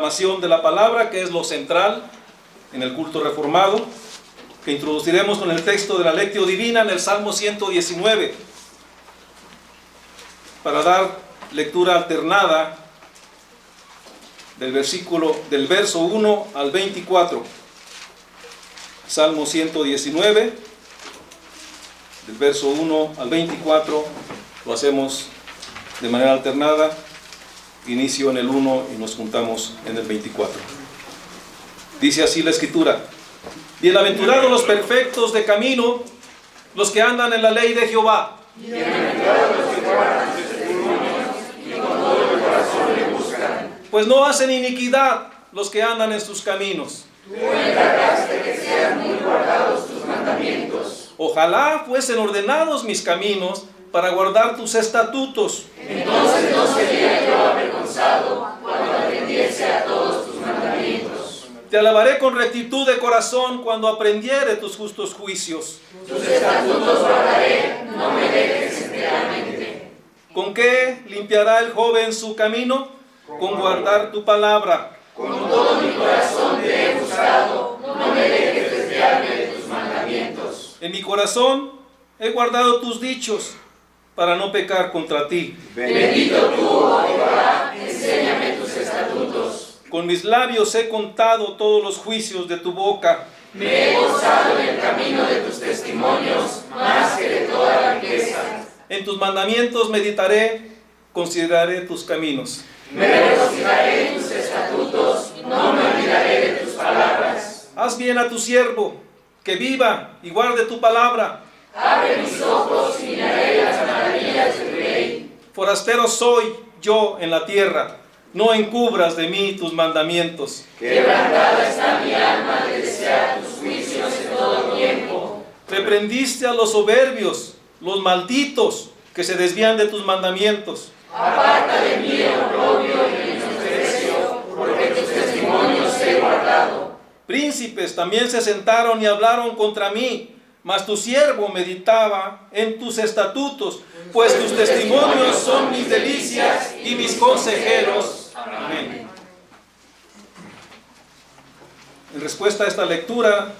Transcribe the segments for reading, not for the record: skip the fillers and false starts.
De la palabra, que es lo central en el culto reformado, que introduciremos con el texto de la Lectio Divina en el Salmo 119, para dar lectura alternada del verso 1 al 24. Salmo 119, del verso 1 al 24, lo hacemos de manera alternada. Inicio en el 1 y nos juntamos en el 24. Dice así la Escritura: bienaventurados los perfectos de camino, los que andan en la ley de Jehová. Bienaventurados los que guardan sus testimonios y con todo el corazón le buscan. Pues no hacen iniquidad los que andan en sus caminos. Tú encargaste que sean muy guardados tus mandamientos. Ojalá fuesen ordenados mis caminos para guardar tus estatutos. Entonces no sería yo avergonzado cuando atendiese a todos tus mandamientos. Te alabaré con rectitud de corazón cuando aprendiere tus justos juicios. Tus estatutos guardaré, no me dejes enteramente. ¿Con qué limpiará el joven su camino? Con guardar tu palabra. Con todo mi corazón te he buscado, no me dejes desviarme de tus mandamientos. En mi corazón he guardado tus dichos, para no pecar contra ti. Bendito tú, oh Jehová, enséñame tus estatutos. Con mis labios he contado todos los juicios de tu boca. Me he gozado en el camino de tus testimonios, más que de toda la riqueza. En tus mandamientos meditaré, consideraré tus caminos. Me regocijaré en tus estatutos, no me olvidaré de tus palabras. Haz bien a tu siervo, que viva y guarde tu palabra. Abre mis ojos y miraré las maravillas del Rey. Forastero soy yo en la tierra, no encubras de mí tus mandamientos. Quebrantada está mi alma de desear tus juicios en todo tiempo. Reprendiste a los soberbios, los malditos, que se desvían de tus mandamientos. Aparta de mí el oprobio y el menosprecio, porque tus testimonios he guardado. Príncipes también se sentaron y hablaron contra mí, mas tu siervo meditaba en tus estatutos, pues tus testimonios son mis delicias y mis consejeros. Amén. En respuesta a esta lectura,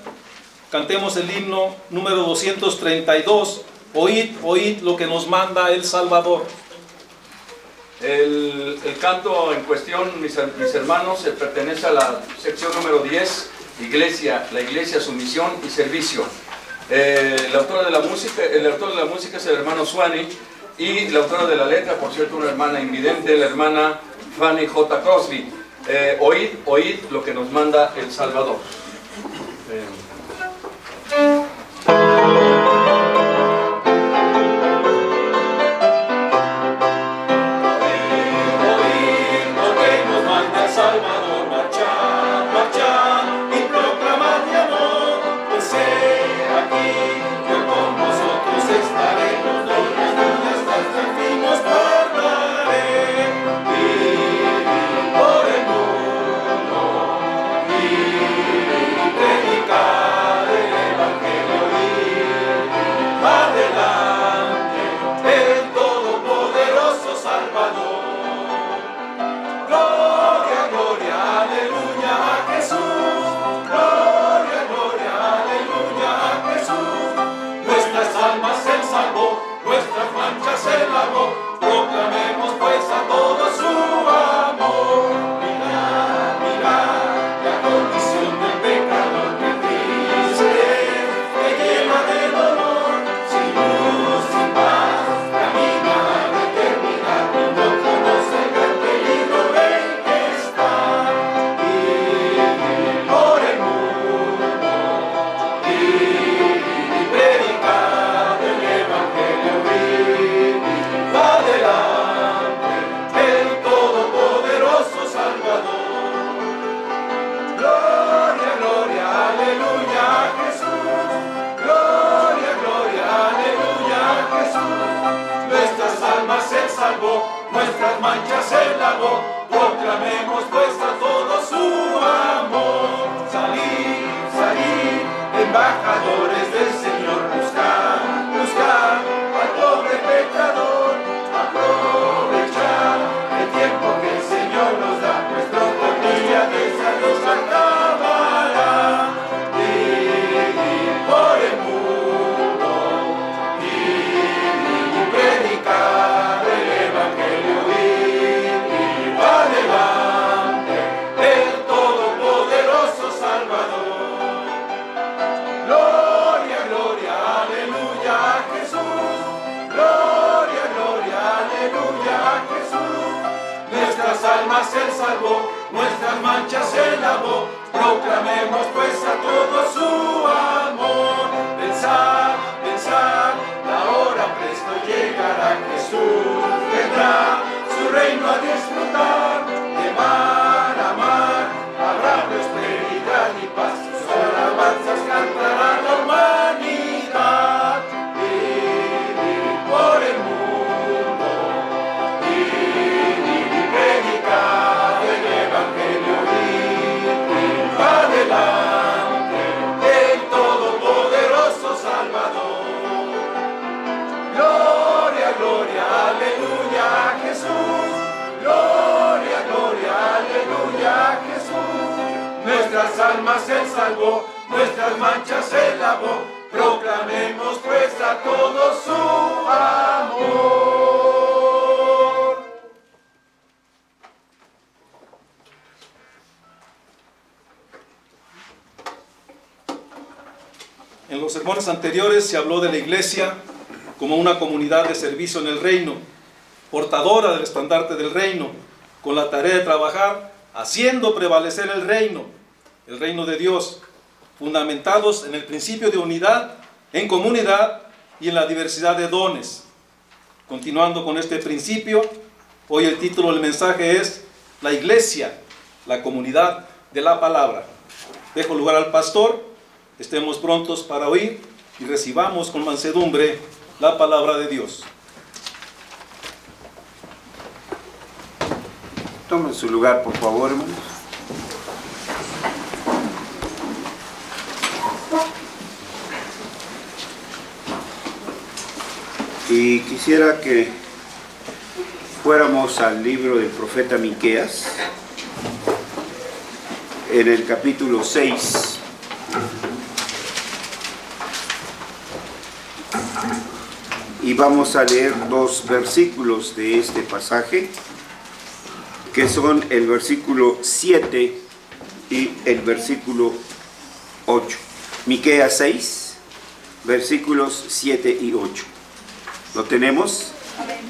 cantemos el himno número 232, Oíd, oíd lo que nos manda el Salvador. El canto en cuestión, mis hermanos, pertenece a la sección número 10, la iglesia, su misión y servicio. El autor de la música es el hermano Suani, y la autora de la letra, por cierto, una hermana invidente, la hermana Fanny J. Crosby. Oíd, oíd lo que nos manda el Salvador. Nuestras manchas él lavó, proclamemos pues a todos su amor. Salid, salid, embajadores del Señor, buscar, buscar al pobre pecador, aprovechar el tiempo que el Señor nos da, nuestro día manchas se lavó, proclamemos pues a todos su amor. Pensad, pensad, la hora presto llegará, Jesús vendrá su reino a disfrutar. De mar a mar habrá prosperidad y paz, sus alabanzas cantará la humanidad. Vivir por el mundo, vivir y predicar el evangelio, ir adelante, el todopoderoso Salvador. Gloria, gloria, aleluya a Jesús. Gloria, gloria, aleluya a Jesús. Nuestras almas Él salvó, nuestras manchas Él lavó, proclamemos pues a todos su amor. En los sermones anteriores se habló de la iglesia como una comunidad de servicio en el reino, portadora del estandarte del reino, con la tarea de trabajar haciendo prevalecer el reino de Dios, fundamentados en el principio de unidad, en comunidad y en la diversidad de dones. Continuando con este principio, hoy el título del mensaje es La Iglesia, la comunidad de la palabra. Dejo lugar al pastor, estemos prontos para oír y recibamos con mansedumbre la palabra de Dios. Tomen su lugar, por favor, hermanos. Y quisiera que fuéramos al libro del profeta Miqueas, en el capítulo 6. Y vamos a leer 2 versículos de este pasaje, que son el versículo 7 y el versículo 8. Miqueas 6, versículos 7 y 8. ¿Lo tenemos?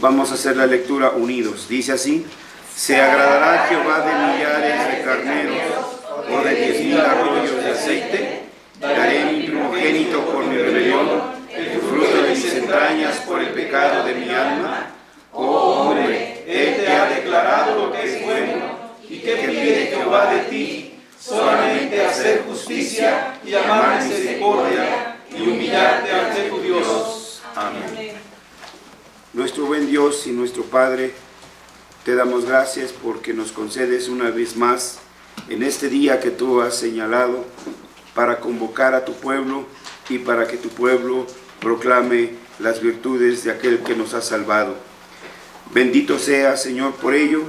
Vamos a hacer la lectura unidos. Dice así: se agradará Jehová de millares de carneros o de 10,000 arroyos de aceite. Daré mi primogénito por mi rebelión, el fruto de mis entrañas por el pecado de mi alma. Oh hombre, Él te ha declarado lo que es bueno, y que pide Jehová de ti, solamente hacer justicia y amar misericordia y humillarte ante tu Dios. Amén. Nuestro buen Dios y nuestro Padre, te damos gracias porque nos concedes una vez más en este día que tú has señalado para convocar a tu pueblo y para que tu pueblo proclame las virtudes de aquel que nos ha salvado. Bendito sea, Señor, por ello,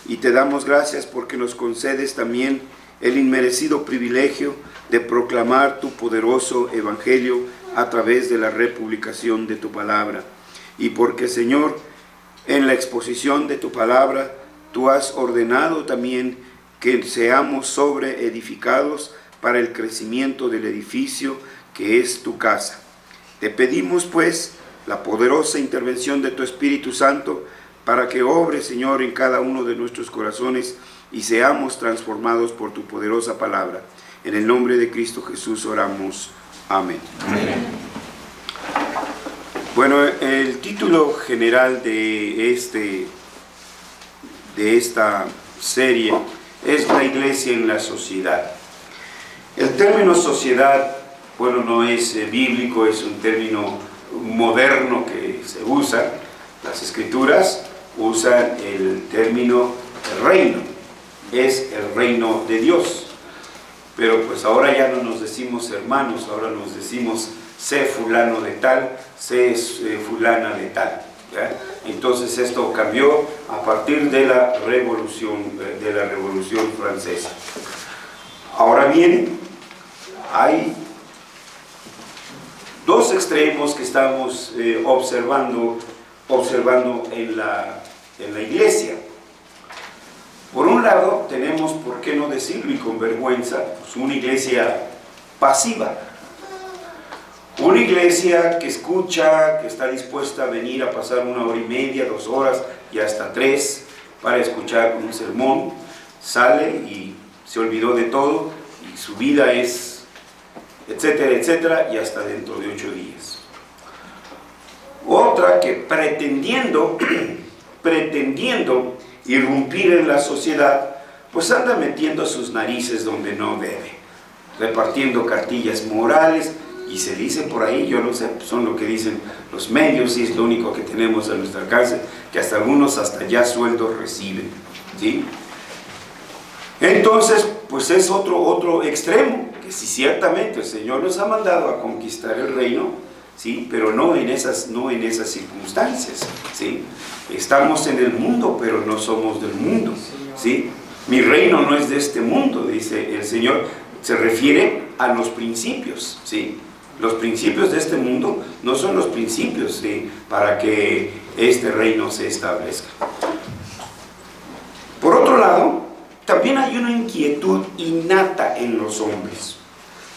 y te damos gracias porque nos concedes también el inmerecido privilegio de proclamar tu poderoso evangelio a través de la republicación de tu palabra. Y porque, Señor, en la exposición de tu palabra, tú has ordenado también que seamos sobreedificados para el crecimiento del edificio que es tu casa. Te pedimos, pues, la poderosa intervención de tu Espíritu Santo para que obre, Señor, en cada uno de nuestros corazones y seamos transformados por tu poderosa palabra. En el nombre de Cristo Jesús oramos. Amén. Amén. Bueno, el título general de esta serie es La Iglesia en la Sociedad. El término sociedad, bueno, no es bíblico, es un término moderno que se usa. Las Escrituras usan el término reino, es el reino de Dios. Pero pues ahora ya no nos decimos hermanos, ahora nos decimos sé fulano de tal, sé fulana de tal, ¿ya? Entonces esto cambió a partir de la Revolución Francesa. Ahora bien, hay dos extremos que estamos observando en la iglesia. Por un lado tenemos, por qué no decirlo y con vergüenza, pues una iglesia pasiva. Una iglesia que escucha, que está dispuesta a venir a pasar 1 hora y media, 2 horas y hasta 3 para escuchar un sermón, sale y se olvidó de todo y su vida es etcétera, etcétera, y hasta dentro de 8 días. Otra que pretendiendo irrumpir en la sociedad, pues anda metiendo sus narices donde no debe, repartiendo cartillas morales, y se dice por ahí, yo no sé, son lo que dicen los medios, y es lo único que tenemos a nuestra alcance, que hasta algunos hasta ya sueldos reciben, ¿sí? Entonces, pues es otro extremo, que sí, ciertamente el Señor nos ha mandado a conquistar el reino, ¿sí? Pero no en esas circunstancias, ¿sí? Estamos en el mundo, pero no somos del mundo, ¿sí? Mi reino no es de este mundo, dice el Señor, se refiere a los principios, ¿sí? Los principios de este mundo no son los principios, ¿sí?, para que este reino se establezca. Por otro lado, también hay una inquietud innata en los hombres,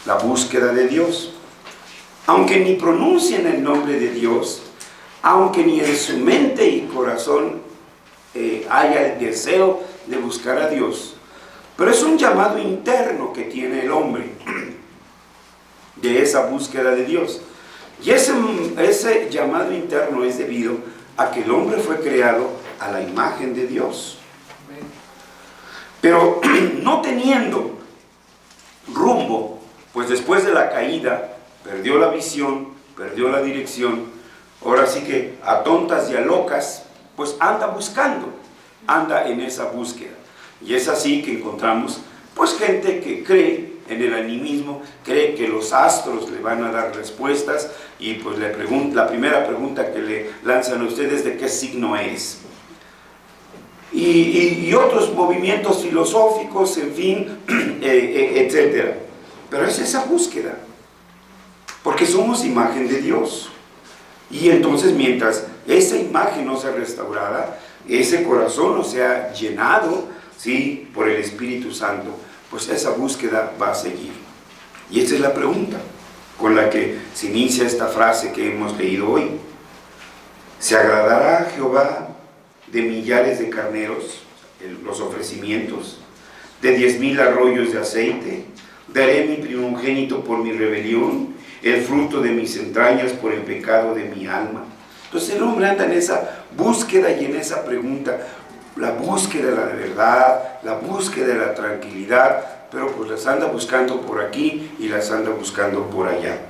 la búsqueda de Dios. Aunque ni pronuncien el nombre de Dios, aunque ni en su mente y corazón haya el deseo de buscar a Dios, pero es un llamado interno que tiene el hombre de esa búsqueda de Dios. Y ese llamado interno es debido a que el hombre fue creado a la imagen de Dios. Pero no teniendo rumbo, pues después de la caída, perdió la visión, perdió la dirección, ahora sí que a tontas y a locas, pues anda buscando, anda en esa búsqueda. Y es así que encontramos pues gente que cree en el animismo, cree que los astros le van a dar respuestas, y pues la primera pregunta que le lanzan a ustedes es: ¿de qué signo eres? Y otros movimientos filosóficos, en fin, etcétera. Pero es esa búsqueda, porque somos imagen de Dios. Y entonces, mientras esa imagen no sea restaurada, ese corazón no sea llenado, ¿sí?, por el Espíritu Santo, pues esa búsqueda va a seguir. Y esa es la pregunta con la que se inicia esta frase que hemos leído hoy. ¿Se agradará Jehová de millares de carneros, los ofrecimientos, de 10,000 arroyos de aceite? Daré mi primogénito por mi rebelión, el fruto de mis entrañas por el pecado de mi alma. Entonces el hombre anda en esa búsqueda y en esa pregunta, la búsqueda de la verdad, la búsqueda de la tranquilidad, pero pues las anda buscando por aquí y las anda buscando por allá.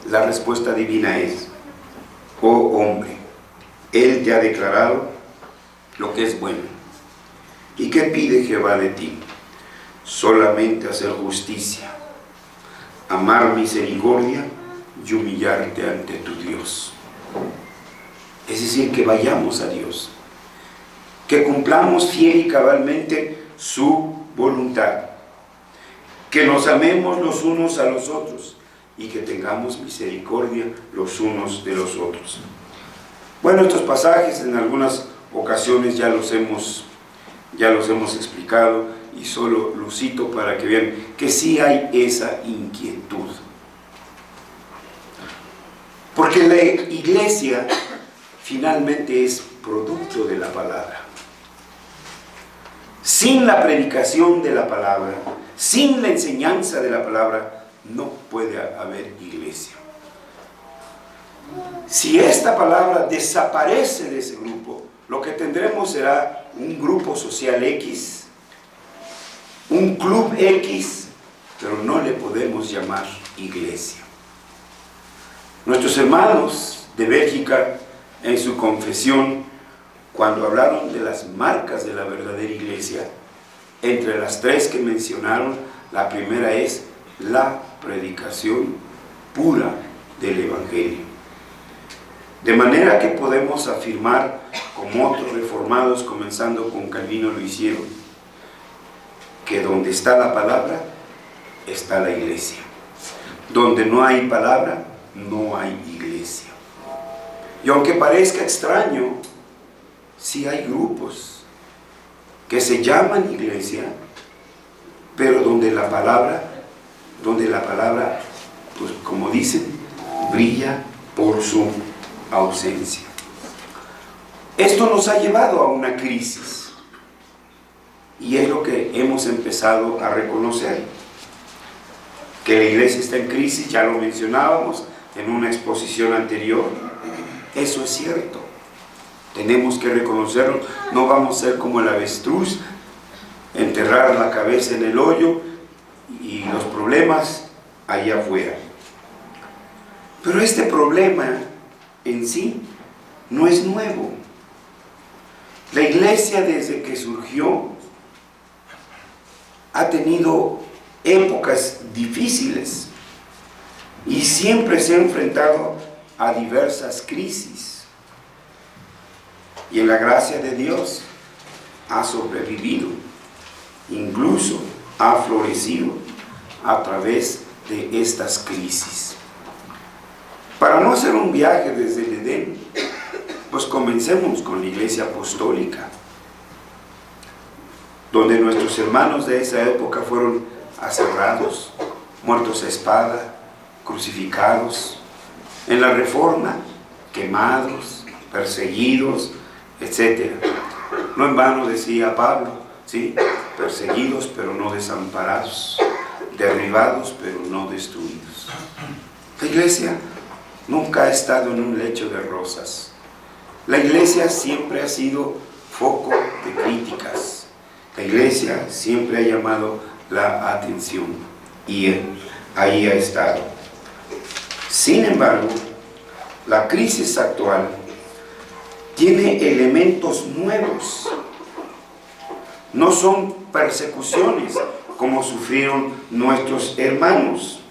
La respuesta divina es: oh hombre, Él te ha declarado lo que es bueno. ¿Y qué pide Jehová de ti? Solamente hacer justicia, amar misericordia y humillarte ante tu Dios. Es decir, que vayamos a Dios, que cumplamos fiel y cabalmente su voluntad, que nos amemos los unos a los otros y que tengamos misericordia los unos de los otros. Bueno, estos pasajes en algunas ocasiones ya los hemos explicado, y solo los cito para que vean que sí hay esa inquietud. Porque la iglesia finalmente es producto de la palabra. Sin la predicación de la palabra, sin la enseñanza de la palabra, no puede haber iglesia. Si esta palabra desaparece de ese grupo, lo que tendremos será un grupo social X, un club X, pero no le podemos llamar iglesia. Nuestros hermanos de Bélgica, en su confesión, cuando hablaron de las marcas de la verdadera iglesia, entre las 3 que mencionaron, la primera es la predicación pura del Evangelio. De manera que podemos afirmar, como otros reformados, comenzando con Calvino, lo hicieron, que donde está la palabra, está la iglesia. Donde no hay palabra, no hay iglesia. Y aunque parezca extraño, sí hay grupos que se llaman iglesia, pero donde la palabra, pues como dicen, brilla por su ausencia. Esto nos ha llevado a una crisis. Y es lo que hemos empezado a reconocer, que la iglesia está en crisis, ya lo mencionábamos en una exposición anterior. Eso es cierto, tenemos que reconocerlo. No vamos a ser como el avestruz, enterrar la cabeza en el hoyo y los problemas allá afuera. Pero este problema en sí no es nuevo. La iglesia, desde que surgió, ha tenido épocas difíciles y siempre se ha enfrentado a diversas crisis, y en la gracia de Dios ha sobrevivido, incluso ha florecido a través de estas crisis. Para no hacer un viaje desde el Edén, pues comencemos con la iglesia apostólica, donde nuestros hermanos de esa época fueron aserrados, muertos a espada, crucificados. En la Reforma, quemados, perseguidos, etc. No en vano decía Pablo, ¿sí? Perseguidos pero no desamparados, derribados pero no destruidos. La iglesia nunca ha estado en un lecho de rosas. La iglesia siempre ha sido foco de críticas. La iglesia siempre ha llamado la atención y ahí ha estado. Sin embargo, la crisis actual tiene elementos nuevos. No son persecuciones como sufrieron nuestros hermanos.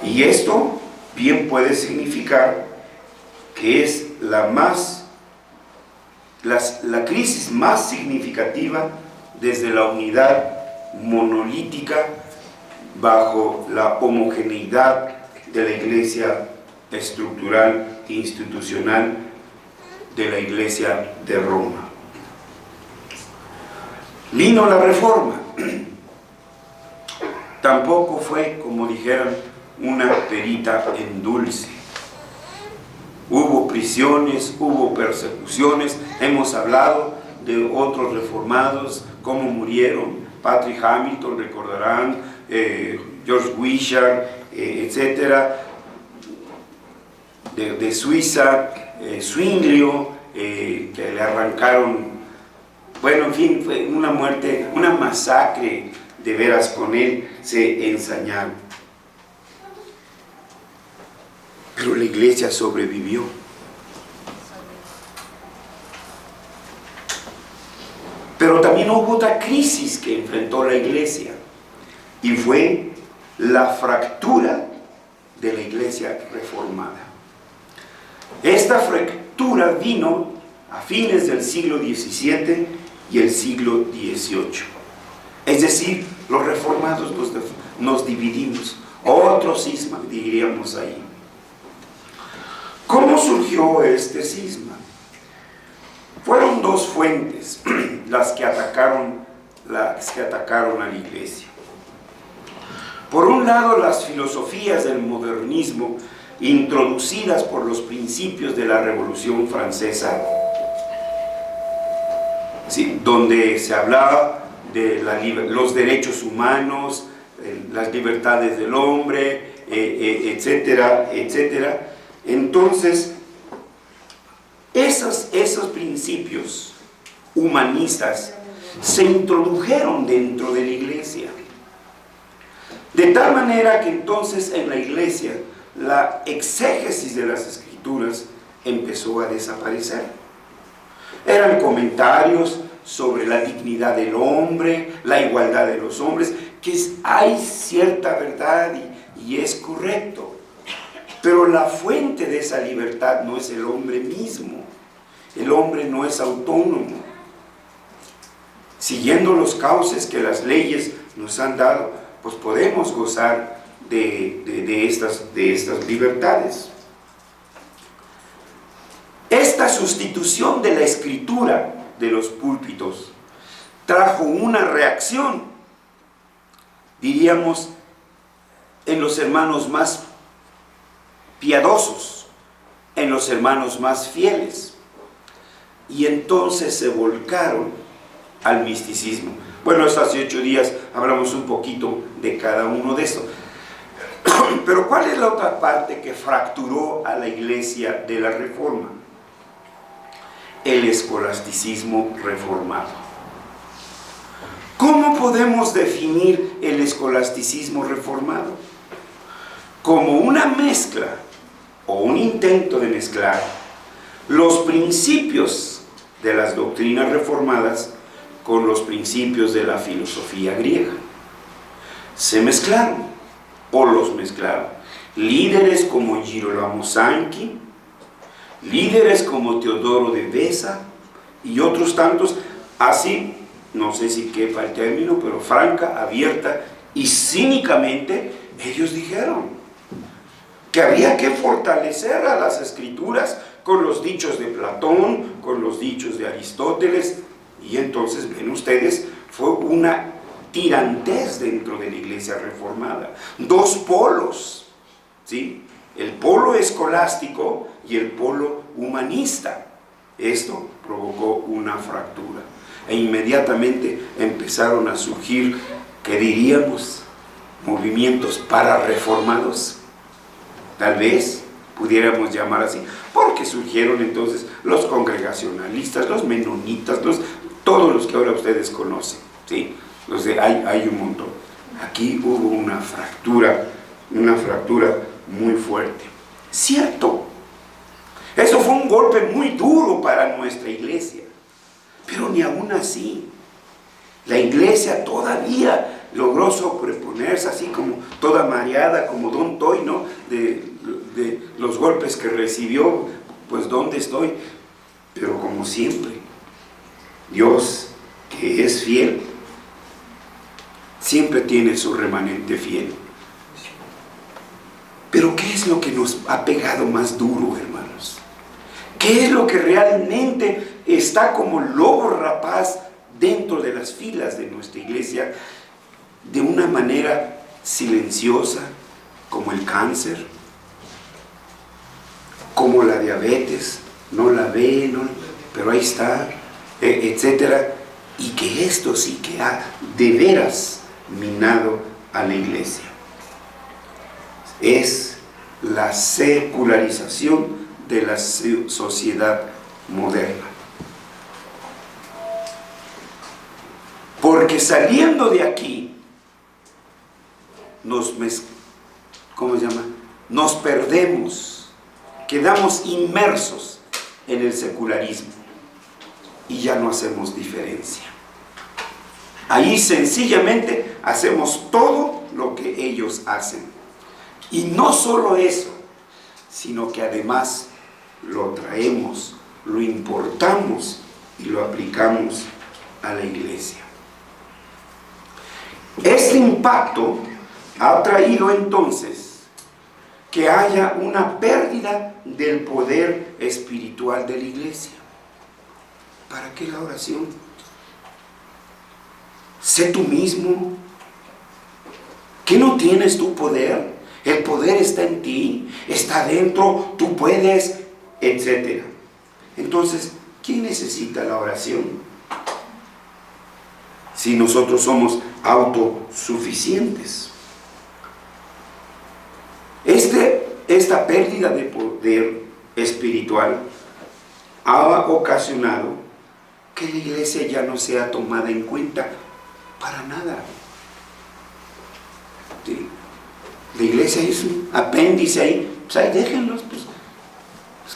Y esto bien puede significar que es la crisis más significativa desde la unidad monolítica bajo la homogeneidad de la iglesia estructural e institucional de la iglesia de Roma. Vino la Reforma. Tampoco fue, como dijeran, una perita en dulce. Hubo prisiones, hubo persecuciones. Hemos hablado de otros reformados, cómo murieron. Patrick Hamilton, recordarán, George Wishart, etcétera, de Suiza, Zwinglio, que le arrancaron, bueno, en fin, fue una muerte, una masacre, de veras, con él se ensañaron. Pero la iglesia sobrevivió. Pero también hubo otra crisis que enfrentó la iglesia, y fue la fractura de la iglesia reformada. Esta fractura vino a fines del siglo XVII y el siglo XVIII. Es decir, los reformados nos dividimos. Otro cisma, diríamos ahí. ¿Cómo surgió este cisma? Fueron dos fuentes las que atacaron a la iglesia. Por un lado, las filosofías del modernismo introducidas por los principios de la Revolución Francesa, ¿sí?, donde se hablaba de los derechos humanos, las libertades del hombre, etcétera, etcétera. Entonces, esos principios humanistas se introdujeron dentro de la iglesia. De tal manera que entonces en la iglesia la exégesis de las escrituras empezó a desaparecer. Eran comentarios sobre la dignidad del hombre, la igualdad de los hombres, que hay cierta verdad y es correcto. Pero la fuente de esa libertad no es el hombre mismo. El hombre no es autónomo. Siguiendo los cauces que las leyes nos han dado, pues podemos gozar de estas libertades. Esta sustitución de la escritura de los púlpitos trajo una reacción, diríamos, en los hermanos más piadosos, en los hermanos más fieles, y entonces se volcaron al misticismo. Bueno, hace 8 días hablamos un poquito de cada uno de estos. Pero ¿cuál es la otra parte que fracturó a la iglesia de la Reforma? El escolasticismo reformado. ¿Cómo podemos definir el escolasticismo reformado? Como una mezcla o un intento de mezclar los principios de las doctrinas reformadas con los principios de la filosofía griega. Se mezclaron o los mezclaron. Líderes como Girolamo Sanchi, líderes como Teodoro de Beza y otros tantos, así, no sé si quepa el término, pero franca, abierta y cínicamente, ellos dijeron que había que fortalecer a las escrituras con los dichos de Platón, con los dichos de Aristóteles, y entonces ven ustedes, fue una tirantez dentro de la iglesia reformada. Dos polos, ¿sí? El polo escolástico y el polo humanista. Esto provocó una fractura e inmediatamente empezaron a surgir, ¿qué diríamos? Movimientos parareformados, tal vez pudiéramos llamar así, porque surgieron entonces los congregacionalistas, los menonitas, todos los que ahora ustedes conocen, ¿sí? Entonces hay un montón. Aquí hubo una fractura muy fuerte. Cierto, eso fue un golpe muy duro para nuestra iglesia, pero ni aún así la iglesia todavía logró sobreponerse, así como toda mareada, como Don Toy, ¿no? De los golpes que recibió, pues ¿dónde estoy? Pero como siempre, Dios, que es fiel, siempre tiene su remanente fiel. Pero ¿qué es lo que nos ha pegado más duro, hermanos? ¿Qué es lo que realmente está como lobo rapaz dentro de las filas de nuestra iglesia de una manera silenciosa, como el cáncer, como la diabetes? No la ve, no, pero ahí está, etcétera, y que esto sí que ha de veras minado a la iglesia. Es la secularización de la sociedad moderna. Porque saliendo de aquí, nos perdemos, quedamos inmersos en el secularismo y ya no hacemos diferencia. Ahí sencillamente hacemos todo lo que ellos hacen. Y no solo eso, sino que además lo traemos, lo importamos y lo aplicamos a la iglesia. Este impacto ha traído entonces que haya una pérdida del poder espiritual de la iglesia. ¿Para qué la oración? Sé tú mismo. ¿Que no tienes tu poder? El poder está en ti, está dentro, tú puedes, etc. Entonces, ¿quién necesita la oración? Si nosotros somos autosuficientes. Esta pérdida de poder espiritual ha ocasionado que la iglesia ya no sea tomada en cuenta para nada. ¿Sí? La iglesia es un apéndice ahí, pues ahí déjenlos, pues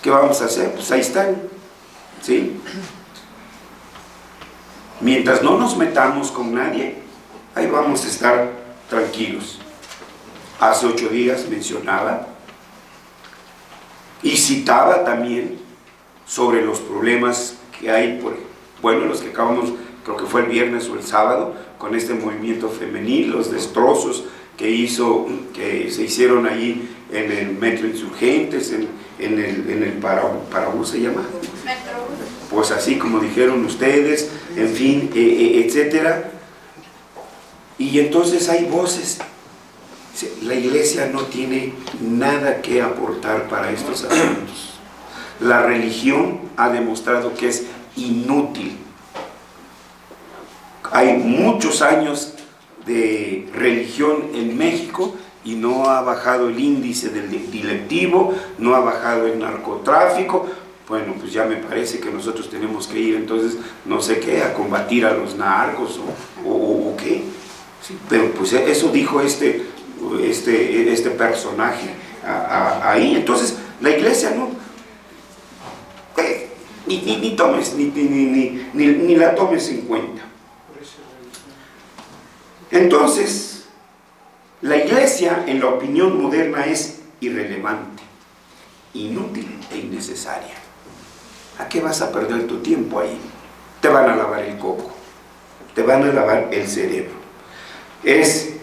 ¿qué vamos a hacer? Pues ahí están, ¿sí? Mientras no nos metamos con nadie, ahí vamos a estar tranquilos. Hace 8 días mencionaba y citaba también sobre los problemas que hay, los que acabamos, creo que fue el viernes o el sábado, con este movimiento femenil, los destrozos que se hicieron ahí en el Metro Insurgentes, en el Paraús se llama. Pues así como dijeron ustedes, en fin, etcétera. Y entonces hay voces. La iglesia no tiene nada que aportar para estos asuntos. La religión ha demostrado que es inútil. Hay muchos años de religión en México y no ha bajado el índice del delictivo, no ha bajado el narcotráfico. Bueno, pues ya me parece que nosotros tenemos que ir entonces, no sé qué, a combatir a los narcos o qué. Sí, pero pues eso dijo este personaje ahí. Entonces la iglesia no, ni tomes, ni la tomes en cuenta. Entonces, la iglesia en la opinión moderna es irrelevante, inútil e innecesaria. ¿A qué vas a perder tu tiempo ahí? Te van a lavar el coco, te van a lavar el cerebro. Es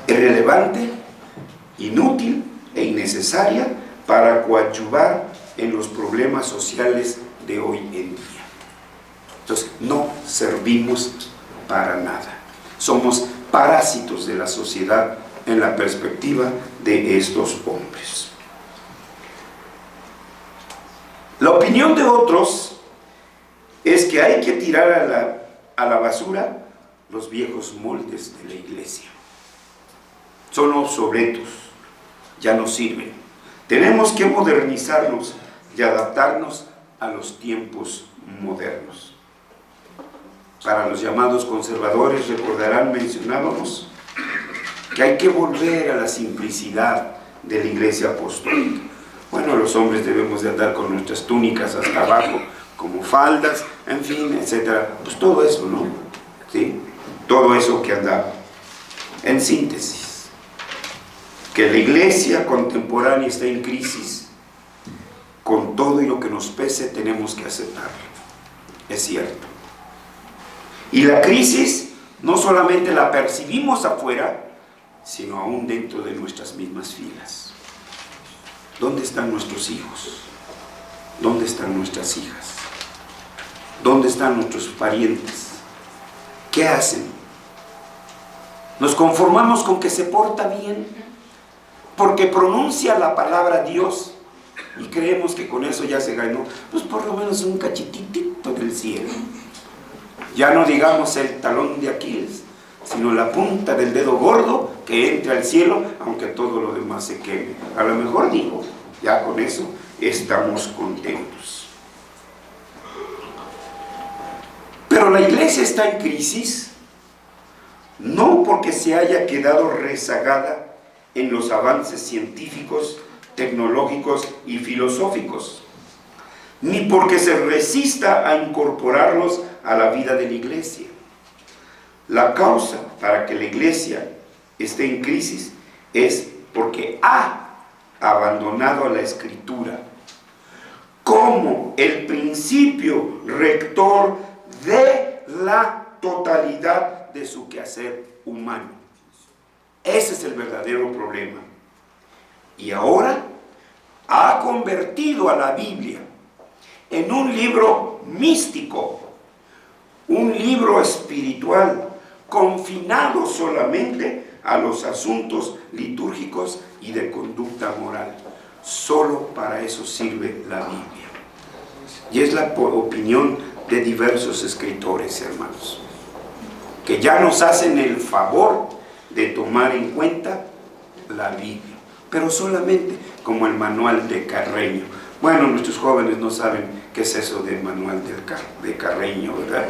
irrelevante, inútil e innecesaria para coadyuvar en los problemas sociales de hoy en día. Entonces, no servimos para nada. Somos parásitos de la sociedad en la perspectiva de estos hombres. La opinión de otros es que hay que tirar a la basura los viejos moldes de la iglesia. Son obsoletos, ya no sirven. Tenemos que modernizarnos y adaptarnos a los tiempos modernos. Para los llamados conservadores, recordarán, mencionábamos que hay que volver a la simplicidad de la iglesia apostólica. Bueno, los hombres debemos de andar con nuestras túnicas hasta abajo, como faldas, en fin, etcétera. Pues todo eso, ¿no? ¿Sí? Todo eso que anda. En síntesis, que la iglesia contemporánea está en crisis. Con todo y lo que nos pese, tenemos que aceptarlo. Es cierto. Y la crisis no solamente la percibimos afuera, sino aún dentro de nuestras mismas filas. ¿Dónde están nuestros hijos? ¿Dónde están nuestras hijas? ¿Dónde están nuestros parientes? ¿Qué hacen? ¿Nos conformamos con que se porta bien? Porque pronuncia la palabra Dios y creemos que con eso ya se ganó, pues por lo menos un cachititito del cielo. Ya no digamos el talón de Aquiles, sino la punta del dedo gordo que entre al cielo, aunque todo lo demás se queme. A lo mejor digo, ya con eso estamos contentos. Pero la iglesia está en crisis, no porque se haya quedado rezagada en los avances científicos, tecnológicos y filosóficos, ni porque se resista a incorporarlos a la vida de la iglesia. La causa para que la iglesia esté en crisis es porque ha abandonado a la Escritura como el principio rector de la totalidad de su quehacer humano. Ese es el verdadero problema. Y ahora ha convertido a la Biblia en un libro místico, un libro espiritual, confinado solamente a los asuntos litúrgicos y de conducta moral. Solo para eso sirve la Biblia. Y es la opinión de diversos escritores, hermanos, que ya nos hacen el favor de tomar en cuenta la Biblia, pero solamente como el manual de Carreño. Bueno, nuestros jóvenes no saben qué es eso del manual de Carreño, ¿verdad?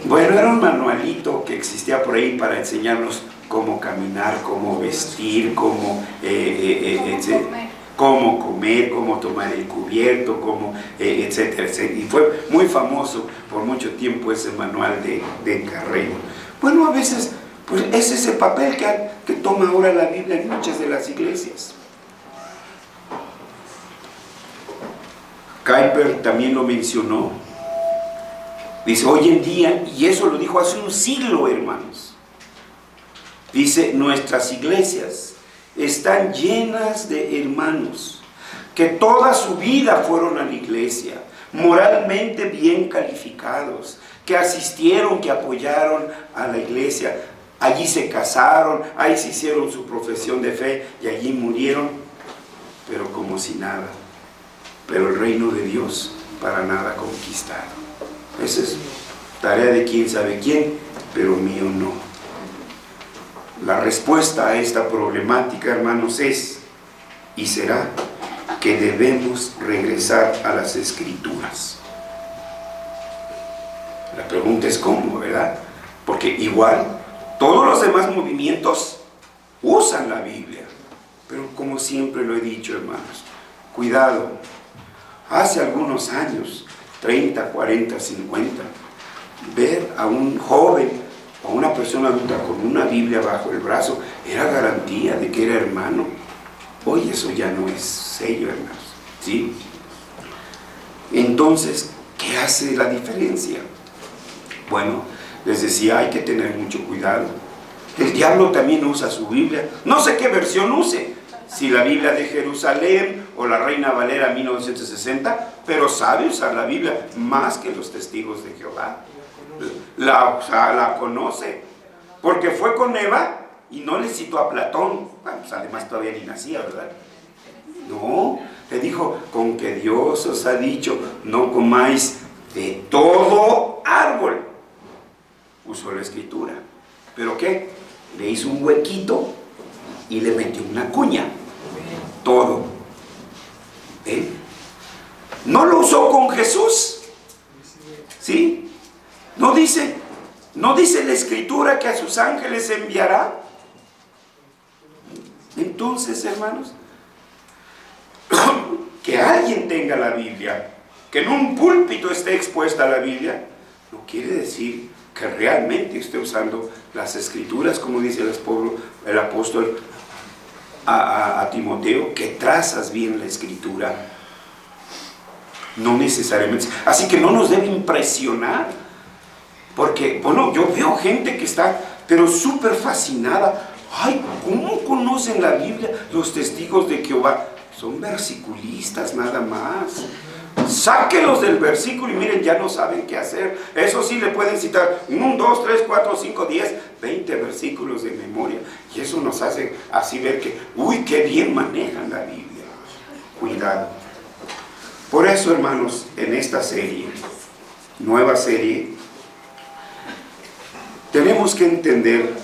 Bueno, era un manualito que existía por ahí para enseñarnos cómo caminar, cómo vestir, cómo comer, cómo tomar el cubierto, etcétera, etcétera. Y fue muy famoso por mucho tiempo ese manual de Carreño. Bueno, a veces pues es ese papel que toma ahora la Biblia en muchas de las iglesias. Kuyper también lo mencionó. Dice, hoy en día, y eso lo dijo hace un siglo, hermanos, dice, nuestras iglesias están llenas de hermanos que toda su vida fueron a la iglesia, moralmente bien calificados, que asistieron, que apoyaron a la iglesia, allí se casaron, ahí se hicieron su profesión de fe y allí murieron, pero como si nada. Pero el reino de Dios para nada conquistado. Ese es tarea de quién sabe quién, pero mío no. La respuesta a esta problemática, hermanos, es y será que debemos regresar a las Escrituras. La pregunta es cómo, ¿verdad? Porque igual todos los demás movimientos usan la Biblia, pero como siempre lo he dicho, hermanos, cuidado. Hace algunos años, 30, 40, 50, ver a un joven o una persona adulta con una Biblia bajo el brazo era garantía de que era hermano. Hoy eso ya no es sello, hermanos, ¿sí? Entonces, ¿qué hace la diferencia? Bueno, les decía, hay que tener mucho cuidado. El diablo también usa su Biblia. No sé qué versión use, si la Biblia de Jerusalén o la Reina Valera 1960, pero sabe usar la Biblia más que los testigos de Jehová. La conoce, porque fue con Eva y no le citó a Platón. Bueno, pues además todavía ni nacía, ¿verdad? No, le dijo, con que Dios os ha dicho, no comáis de todo árbol. Usó la escritura. ¿Pero qué? Le hizo un huequito y le metió una cuña. Todo. ¿Eh? No lo usó con Jesús. ¿Sí? No dice la escritura que a sus ángeles enviará. Entonces, hermanos, que alguien tenga la Biblia, que en un púlpito esté expuesta la Biblia, no quiere decir que realmente esté usando las escrituras, como dice el apóstol a Timoteo, que trazas bien la escritura. No necesariamente. Así que no nos debe impresionar, porque, bueno, yo veo gente que está, pero súper fascinada. Ay, ¿cómo conocen la Biblia los testigos de Jehová? Son versiculistas nada más. Sáquenlos del versículo y miren, ya no saben qué hacer. Eso sí, le pueden citar 1, 2, 3, 4, 5, 10, 20 versículos de memoria. Y eso nos hace así ver que, uy, qué bien manejan la Biblia. Cuidado. Por eso, hermanos, en esta serie, nueva serie, tenemos que entender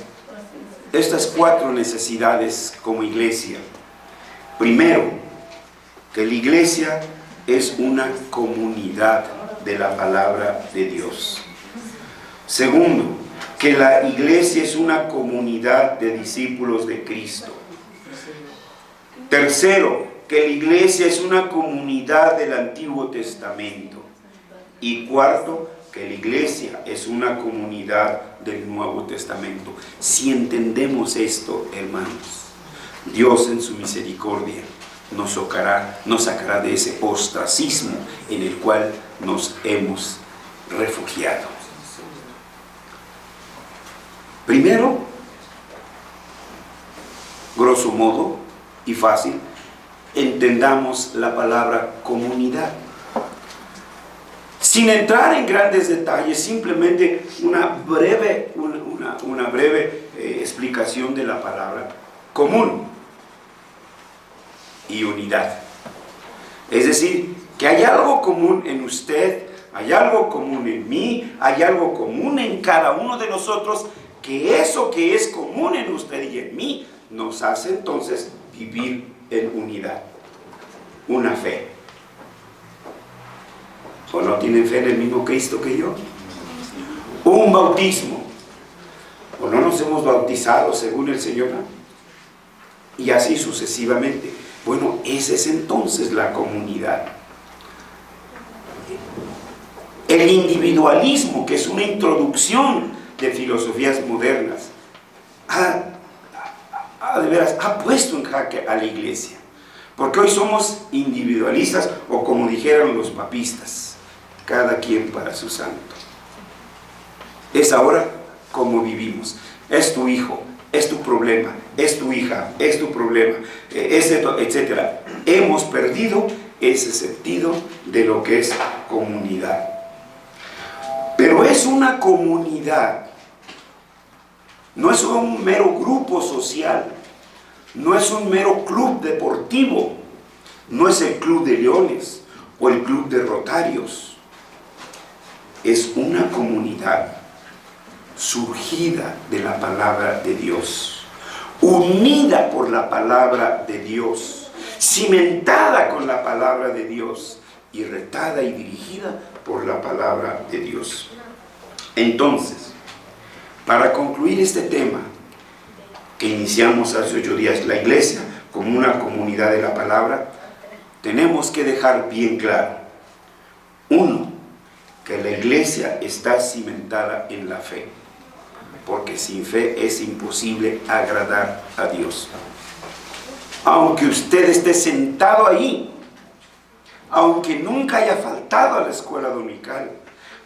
estas 4 necesidades como iglesia. Primero, que la iglesia es una comunidad de la palabra de Dios. Segundo, que la iglesia es una comunidad de discípulos de Cristo. Tercero, que la iglesia es una comunidad del Antiguo Testamento. Y cuarto, que la iglesia es una comunidad del Nuevo Testamento. Si entendemos esto, hermanos, Dios en su misericordia nos sacará de ese ostracismo en el cual nos hemos refugiado. Primero, grosso modo y fácil, entendamos la palabra comunidad. Sin entrar en grandes detalles, simplemente una breve explicación de la palabra común y unidad. Es decir, que hay algo común en usted, hay algo común en mí, hay algo común en cada uno de nosotros, que eso que es común en usted y en mí nos hace entonces vivir en unidad. Una fe. ¿O no tienen fe en el mismo Cristo que yo? Un bautismo. ¿O no nos hemos bautizado según el Señor? Y así sucesivamente. Bueno, esa es entonces la comunidad. El individualismo, que es una introducción de filosofías modernas, de veras, ha puesto en jaque a la iglesia. Porque hoy somos individualistas, o como dijeron los papistas, cada quien para su santo. Es ahora como vivimos. Es tu hijo, es tu problema, es tu hija, es tu problema, etc. Hemos perdido ese sentido de lo que es comunidad. Pero es una comunidad. No es un mero grupo social. No es un mero club deportivo. No es el club de leones o el club de rotarios. es una comunidad surgida de la palabra de Dios, unida por la palabra de Dios, cimentada con la palabra de Dios y retada y dirigida por la palabra de Dios. Entonces, para concluir este tema que iniciamos hace 8 días, la iglesia como una comunidad de la palabra, tenemos que dejar bien claro, uno, que la iglesia está cimentada en la fe, porque sin fe es imposible agradar a Dios. Aunque usted esté sentado ahí, aunque nunca haya faltado a la escuela dominical,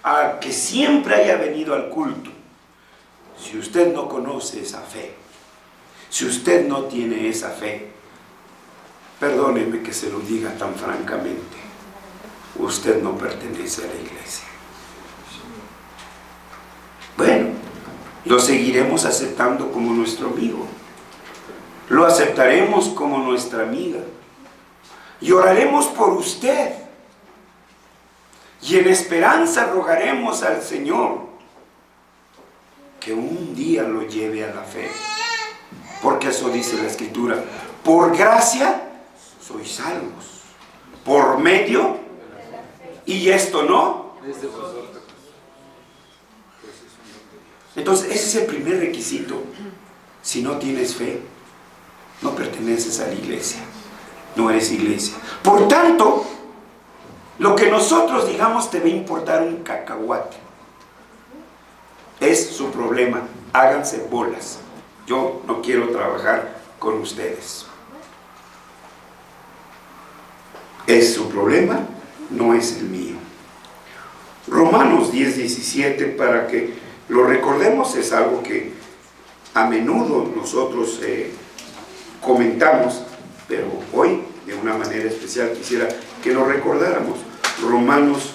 aunque siempre haya venido al culto, si usted no conoce esa fe, si usted no tiene esa fe, perdóneme que se lo diga tan francamente, usted no pertenece a la iglesia. Bueno, lo seguiremos aceptando como nuestro amigo, lo aceptaremos como nuestra amiga y oraremos por usted y en esperanza rogaremos al Señor que un día lo lleve a la fe, porque eso dice la Escritura: por gracia sois salvos, por medio, y esto no. Entonces ese es el primer requisito. Si no tienes fe, no perteneces a la iglesia, no eres iglesia. Por tanto, lo que nosotros digamos te va a importar un cacahuate. Es su problema, háganse bolas. Yo no quiero trabajar con ustedes. Es su problema, no es el mío. Romanos 10:17, para que lo recordemos, es algo que a menudo nosotros comentamos, pero hoy de una manera especial quisiera que lo recordáramos. Romanos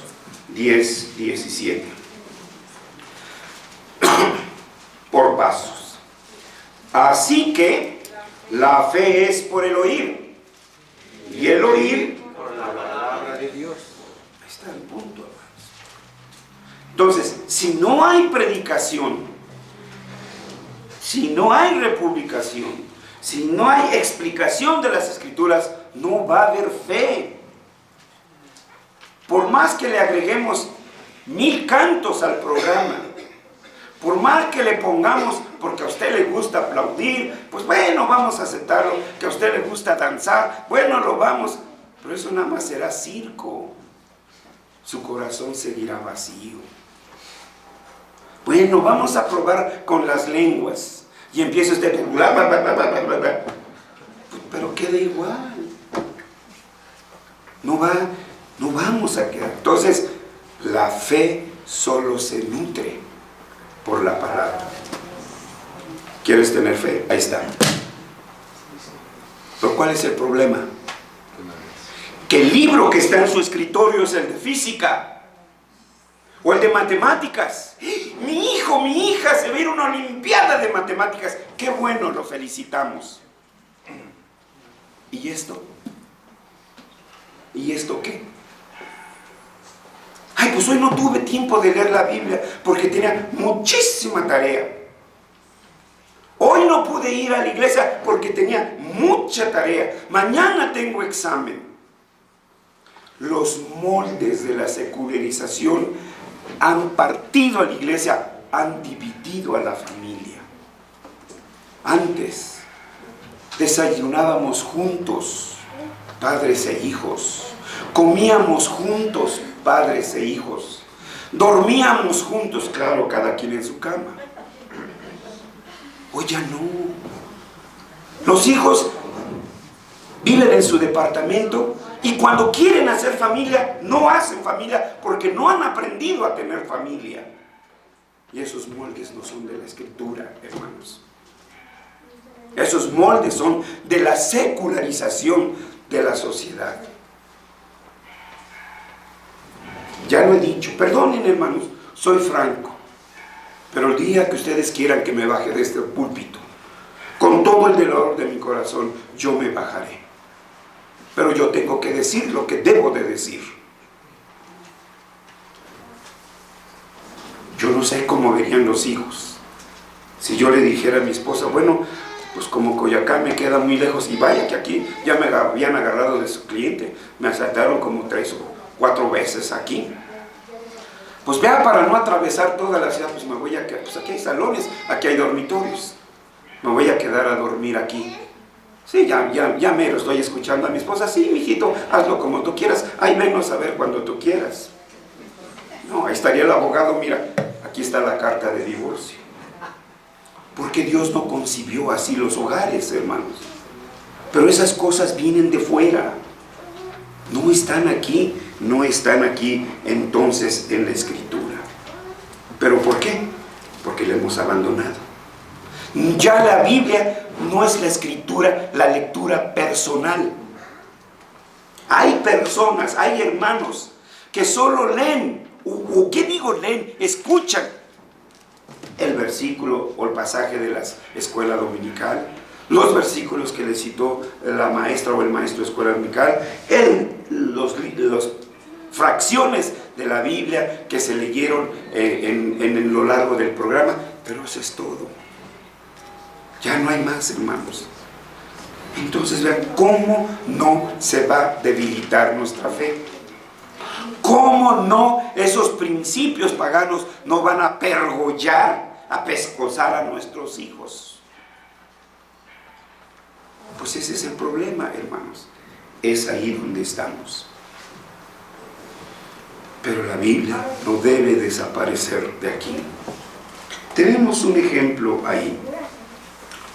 10:17. Por pasos. Así que la fe es por el oír, y el oír por la palabra de Dios. Ahí está el punto, hermanos. Entonces, si no hay predicación, si no hay republicación, si no hay explicación de las Escrituras, no va a haber fe. Por más que le agreguemos 1000 cantos al programa, por más que le pongamos, porque a usted le gusta aplaudir, pues bueno, vamos a aceptarlo. Que a usted le gusta danzar, bueno, lo vamos. Pero eso nada más será circo. Su corazón seguirá vacío. Bueno, vamos a probar con las lenguas. Y empieza usted, bla, bla, bla, bla, bla, bla, bla. Pero queda igual. No vamos a quedar. Entonces, la fe solo se nutre por la palabra. ¿Quieres tener fe? Ahí está. Pero ¿cuál es el problema? Que el libro que está en su escritorio es el de física o el de matemáticas. Mi hijo, mi hija se va a ir a una olimpiada de matemáticas. Qué bueno, lo felicitamos. ¿Y esto? ¿Y esto qué? Ay, pues hoy no tuve tiempo de leer la Biblia porque tenía muchísima tarea. Hoy no pude ir a la iglesia porque tenía mucha tarea. Mañana tengo examen. Los moldes de la secularización han partido a la iglesia, han dividido a la familia. Antes desayunábamos juntos, padres e hijos. Comíamos juntos, padres e hijos. Dormíamos juntos, claro, cada quien en su cama. Hoy ya no. Los hijos viven en su departamento y cuando quieren hacer familia, no hacen familia porque no han aprendido a tener familia. Y esos moldes no son de la Escritura, hermanos. Esos moldes son de la secularización de la sociedad. Ya lo he dicho, perdonen, hermanos, soy franco. Pero el día que ustedes quieran que me baje de este púlpito, con todo el dolor de mi corazón, yo me bajaré. Pero yo tengo que decir lo que debo de decir. no sé cómo verían los hijos. Si yo le dijera a mi esposa, bueno, pues como Coyoacán me queda muy lejos, y vaya que aquí ya me habían agarrado de su cliente, me asaltaron como 3 o 4 veces aquí. Pues vea, para no atravesar toda la ciudad, pues me voy a quedar, pues aquí hay salones, aquí hay dormitorios, me voy a quedar a dormir aquí. Sí, ya me lo estoy escuchando a mi esposa. Sí, mijito, hazlo como tú quieras, ahí menos a ver cuando tú quieras. No, ahí estaría el abogado, mira, aquí está la carta de divorcio. Porque Dios no concibió así los hogares, hermanos. Pero esas cosas vienen de fuera. No están aquí entonces en la Escritura. ¿Pero por qué? Porque la hemos abandonado. Ya la Biblia no es la Escritura, la lectura personal. Hay personas, hay hermanos que solo leen, o ¿qué digo leen? Escuchan el versículo o el pasaje de la escuela dominical, los versículos que le citó la maestra o el maestro de escuela dominical, los fracciones de la Biblia que se leyeron en lo largo del programa, pero eso es todo. Ya no hay más, hermanos. Entonces vean cómo no se va a debilitar nuestra fe. ¿Cómo no esos principios paganos no van a pergollar, a pescozar a nuestros hijos? Pues ese es el problema, hermanos. Es ahí donde estamos. Pero la Biblia no debe desaparecer de aquí. Tenemos un ejemplo ahí.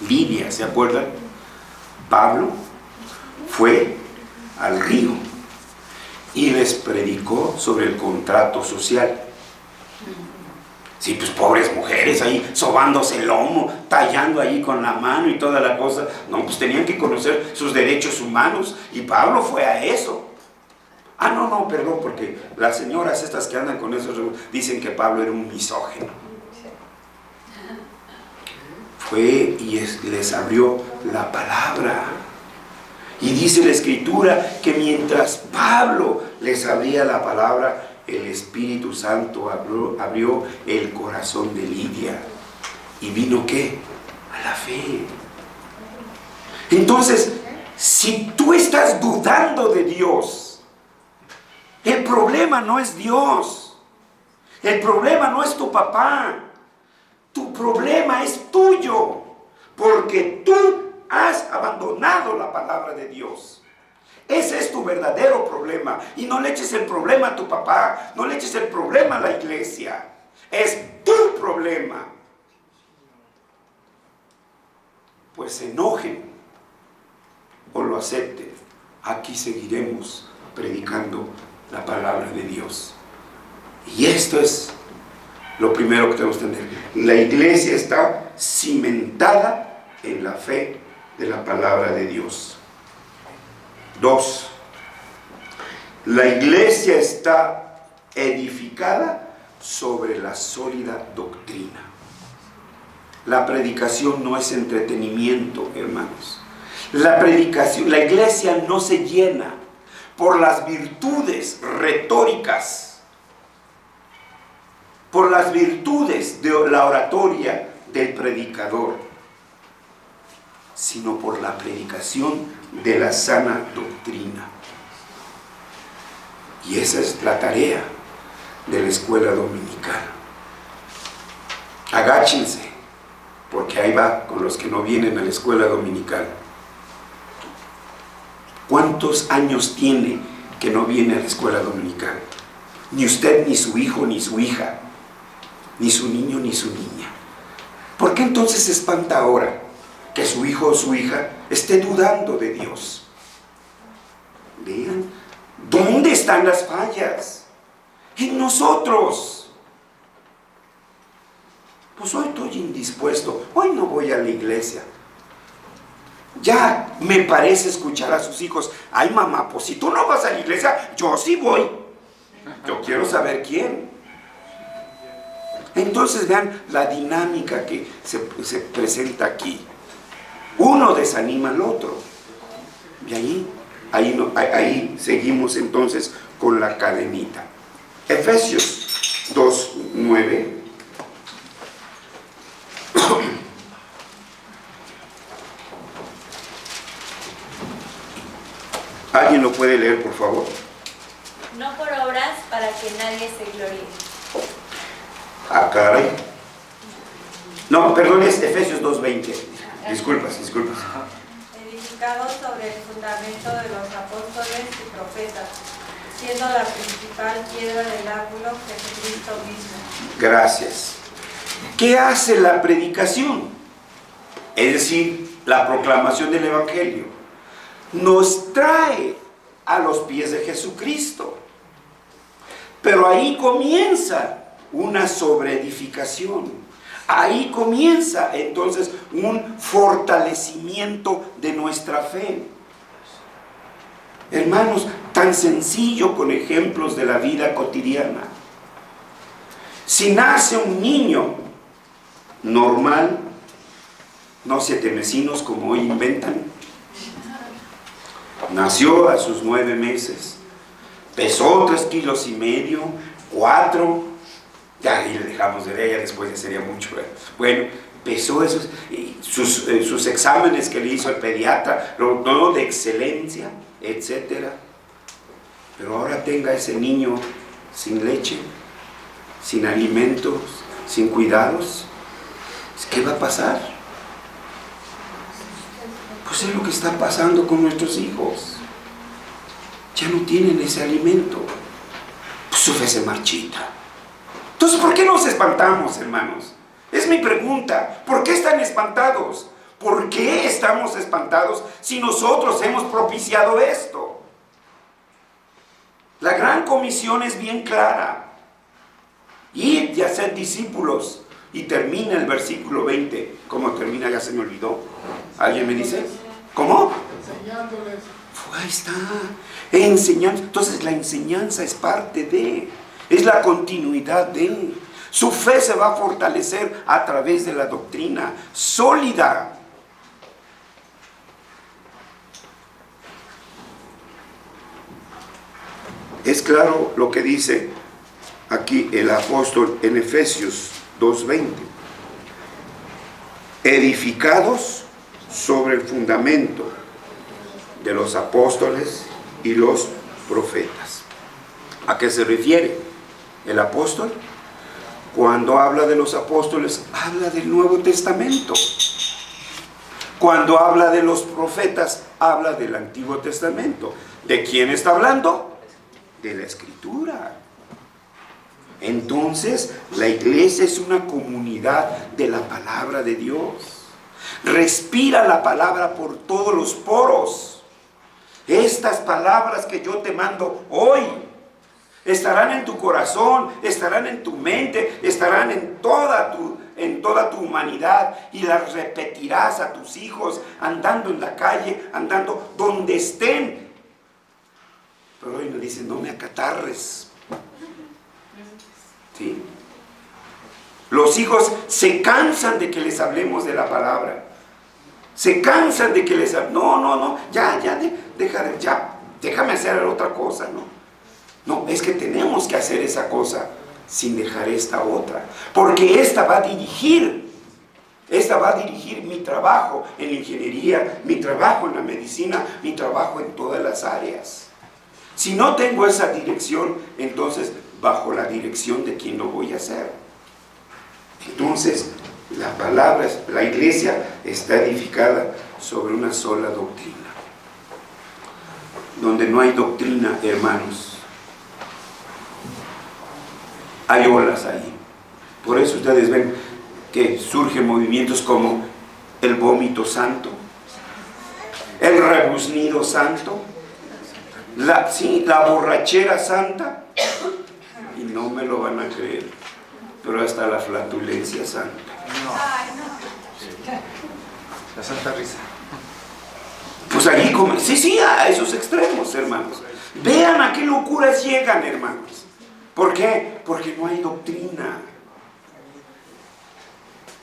Lidia, ¿se acuerdan? Pablo fue al río y les predicó sobre el contrato social. Sí, pues pobres mujeres ahí sobándose el lomo, tallando ahí con la mano y toda la cosa. No, pues tenían que conocer sus derechos humanos, y Pablo fue a eso. No, perdón, porque las señoras estas que andan con eso dicen que Pablo era un misógino. Fue y les abrió la palabra. Y dice la Escritura que mientras Pablo les abría la palabra, el Espíritu Santo abrió el corazón de Lidia. ¿Y vino qué? A la fe. Entonces, si tú estás dudando de Dios, el problema no es Dios. El problema no es tu papá. Tu problema es tuyo, porque tú has abandonado la palabra de Dios. Ese es tu verdadero problema. Y no le eches el problema a tu papá, no le eches el problema a la iglesia. Es tu problema. Pues se enojen o lo acepten. Aquí seguiremos predicando la palabra de Dios. Y esto es lo primero que tenemos que entender. La iglesia está cimentada en la fe de la palabra de Dios. 2. La iglesia está edificada sobre la sólida doctrina. La predicación no es entretenimiento, hermanos. La iglesia no se llena por las virtudes retóricas, por las virtudes de la oratoria del predicador, sino por la predicación de la sana doctrina. Y esa es la tarea de la escuela dominical. Agáchense, porque ahí va con los que no vienen a la escuela dominical. ¿Cuántos años tiene que no viene a la escuela dominical? Ni usted, ni su hijo, ni su hija, ni su niño, ni su niña. ¿Por qué entonces se espanta ahora que su hijo o su hija esté dudando de Dios? Vean, ¿dónde están las fallas? En nosotros. Pues hoy estoy indispuesto, hoy no voy a la iglesia. Ya me parece escuchar a sus hijos: ay mamá, pues si tú no vas a la iglesia, yo sí voy. Yo quiero saber quién. Entonces vean la dinámica que se presenta aquí. Uno desanima al otro. Y ahí seguimos entonces con la cadenita. Efesios 2:9 ¿Alguien lo puede leer, por favor? No por obras para que nadie se gloríe. Ah, caray. No, perdón, es Efesios 2:20. Disculpas. Edificados sobre el fundamento de los apóstoles y profetas, siendo la principal piedra del ángulo Jesucristo mismo. Gracias. ¿Qué hace la predicación? Es decir, la proclamación del Evangelio. Nos trae a los pies de Jesucristo. Pero ahí comienza una sobreedificación. Ahí comienza entonces un fortalecimiento de nuestra fe. Hermanos, tan sencillo con ejemplos de la vida cotidiana. Si nace un niño normal, no 7 mesinos como hoy inventan, nació a sus 9 meses, pesó 3,5 kilos, 4, ya ahí le dejamos de ver, ya después ya sería mucho. Bueno, pesó esos, sus exámenes que le hizo el pediatra, todo de excelencia, etcétera. Pero ahora tenga ese niño sin leche, sin alimentos, sin cuidados. ¿Qué va a pasar? Pues es lo que está pasando con nuestros hijos. Ya no tienen ese alimento. Pues su fe se marchita. Entonces, ¿por qué nos espantamos, hermanos? Es mi pregunta. ¿Por qué están espantados? ¿Por qué estamos espantados si nosotros hemos propiciado esto? La gran comisión es bien clara. Id y haced discípulos. Y termina el versículo 20. ¿Cómo termina? Ya se me olvidó. ¿Alguien me dice? ¿Cómo? Enseñándoles. Ahí está. Enseñando. Entonces la enseñanza es parte de. Es la continuidad de. Su fe se va a fortalecer a través de la doctrina sólida. Es claro lo que dice aquí el apóstol en Efesios 2:20. Edificados sobre el fundamento de los apóstoles y los profetas. ¿A qué se refiere el apóstol? Cuando habla de los apóstoles, habla del Nuevo Testamento. Cuando habla de los profetas, habla del Antiguo Testamento. ¿De quién está hablando? De la Escritura. Entonces, la iglesia es una comunidad de la palabra de Dios. Respira la palabra por todos los poros. Estas palabras que yo te mando hoy estarán en tu corazón, estarán en tu mente, estarán en toda tu humanidad, y las repetirás a tus hijos andando en la calle, andando donde estén. Pero hoy me dicen, no me acatarres. ¿Sí? Los hijos se cansan de que les hablemos de la palabra. Se cansan de que les hablemos. No, déjame hacer otra cosa, No, es que tenemos que hacer esa cosa sin dejar esta otra. Porque esta va a dirigir mi trabajo en la ingeniería, mi trabajo en la medicina, mi trabajo en todas las áreas. Si no tengo esa dirección, entonces bajo la dirección de quien lo voy a hacer. Entonces, la iglesia está edificada sobre una sola doctrina. Donde no hay doctrina, hermanos, hay olas ahí. Por eso ustedes ven que surgen movimientos como el vómito santo, el rebuznido santo, la borrachera santa, y no me lo van a creer, pero hasta la flatulencia santa. La santa risa. Pues allí, sí, a esos extremos, hermanos. Vean a qué locuras llegan, hermanos. ¿Por qué? Porque no hay doctrina.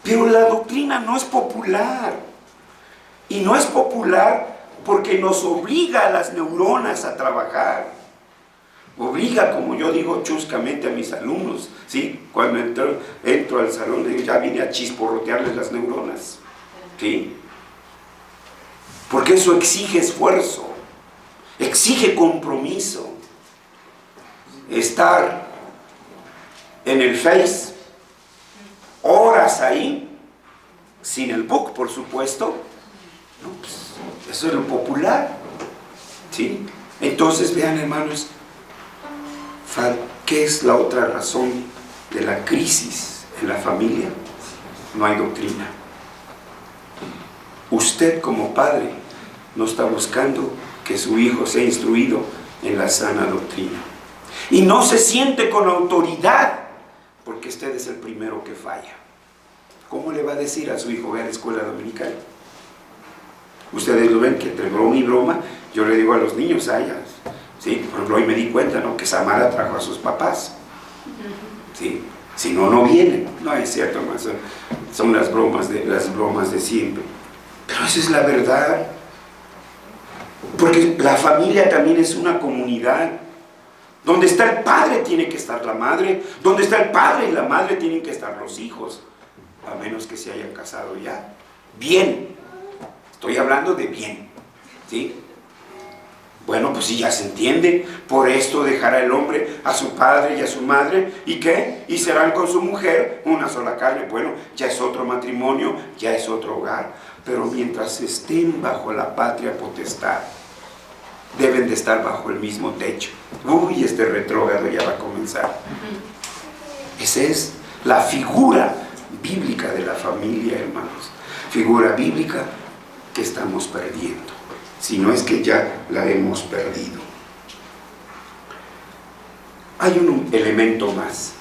Pero la doctrina no es popular. Y no es popular porque nos obliga a las neuronas a trabajar. Obliga, como yo digo chuscamente a mis alumnos, ¿sí? Cuando entro al salón, digo, ya vine a chisporrotearles las neuronas, ¿sí? Porque eso exige esfuerzo. exige compromiso. Estar en el Face, horas ahí, sin el book, por supuesto, no, pues, eso es lo popular, ¿sí? Entonces, vean, hermanos, ¿qué es la otra razón de la crisis en la familia? No hay doctrina. Usted como padre no está buscando que su hijo sea instruido en la sana doctrina. Y no se siente con autoridad, porque usted es el primero que falla. ¿Cómo le va a decir a su hijo, ve a la escuela dominical? Ustedes lo ven que entre broma y broma, yo le digo a los niños, ¿sí? Por ejemplo, hoy me di cuenta, ¿no?, que Samara trajo a sus papás. ¿Sí? Si no, no vienen. No es cierto, más son las bromas de siempre. Pero esa es la verdad. Porque la familia también es una comunidad. Donde está el padre tiene que estar la madre. Donde está el padre y la madre tienen que estar los hijos. A menos que se hayan casado ya. Bien. Estoy hablando de bien. ¿Sí? Bueno, pues sí, ya se entiende. Por esto dejará el hombre a su padre y a su madre. ¿Y qué? Y serán con su mujer una sola carne. Bueno, ya es otro matrimonio, ya es otro hogar. Pero mientras estén bajo la patria potestad, deben de estar bajo el mismo techo. Uy, este retrógrado ya va a comenzar. Esa es la figura bíblica de la familia, hermanos. Figura bíblica que estamos perdiendo. Si no es que ya la hemos perdido. Hay un elemento más,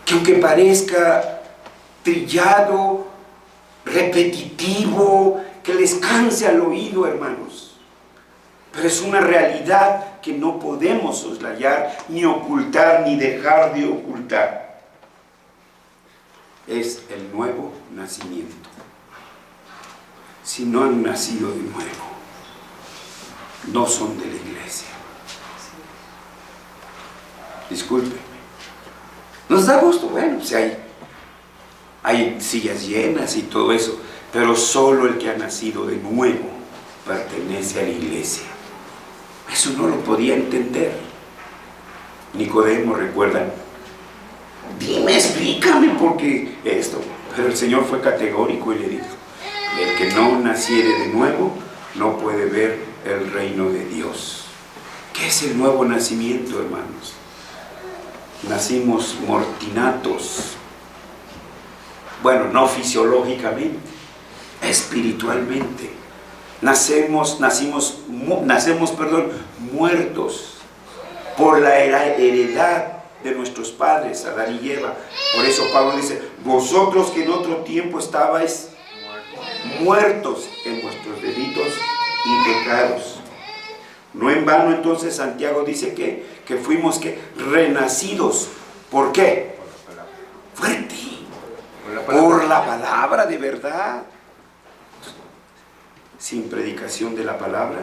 que aunque parezca trillado, repetitivo, que les canse al oído, hermanos, pero es una realidad que no podemos soslayar, ni ocultar, ni dejar de ocultar. Es el nuevo nacimiento. Si no han nacido de nuevo, no son de la iglesia. Discúlpenme. Nos da gusto, bueno, si hay sillas llenas y todo eso, pero solo el que ha nacido de nuevo pertenece a la iglesia. Eso no lo podía entender. Nicodemo, recuerdan, dime, explícame por qué esto. Pero el Señor fue categórico y le dijo, el que no naciere de nuevo no puede ver el reino de Dios. ¿Qué es el nuevo nacimiento, hermanos? Nacimos mortinatos. Bueno, no fisiológicamente, espiritualmente. Nacemos muertos por la heredad de nuestros padres, Adán y Eva. Por eso Pablo dice, vosotros que en otro tiempo estabais muertos en vuestros delitos y pecados. No en vano entonces Santiago dice que fuimos renacidos. ¿Por qué? Fuerte. Por la palabra de verdad. Sin predicación de la palabra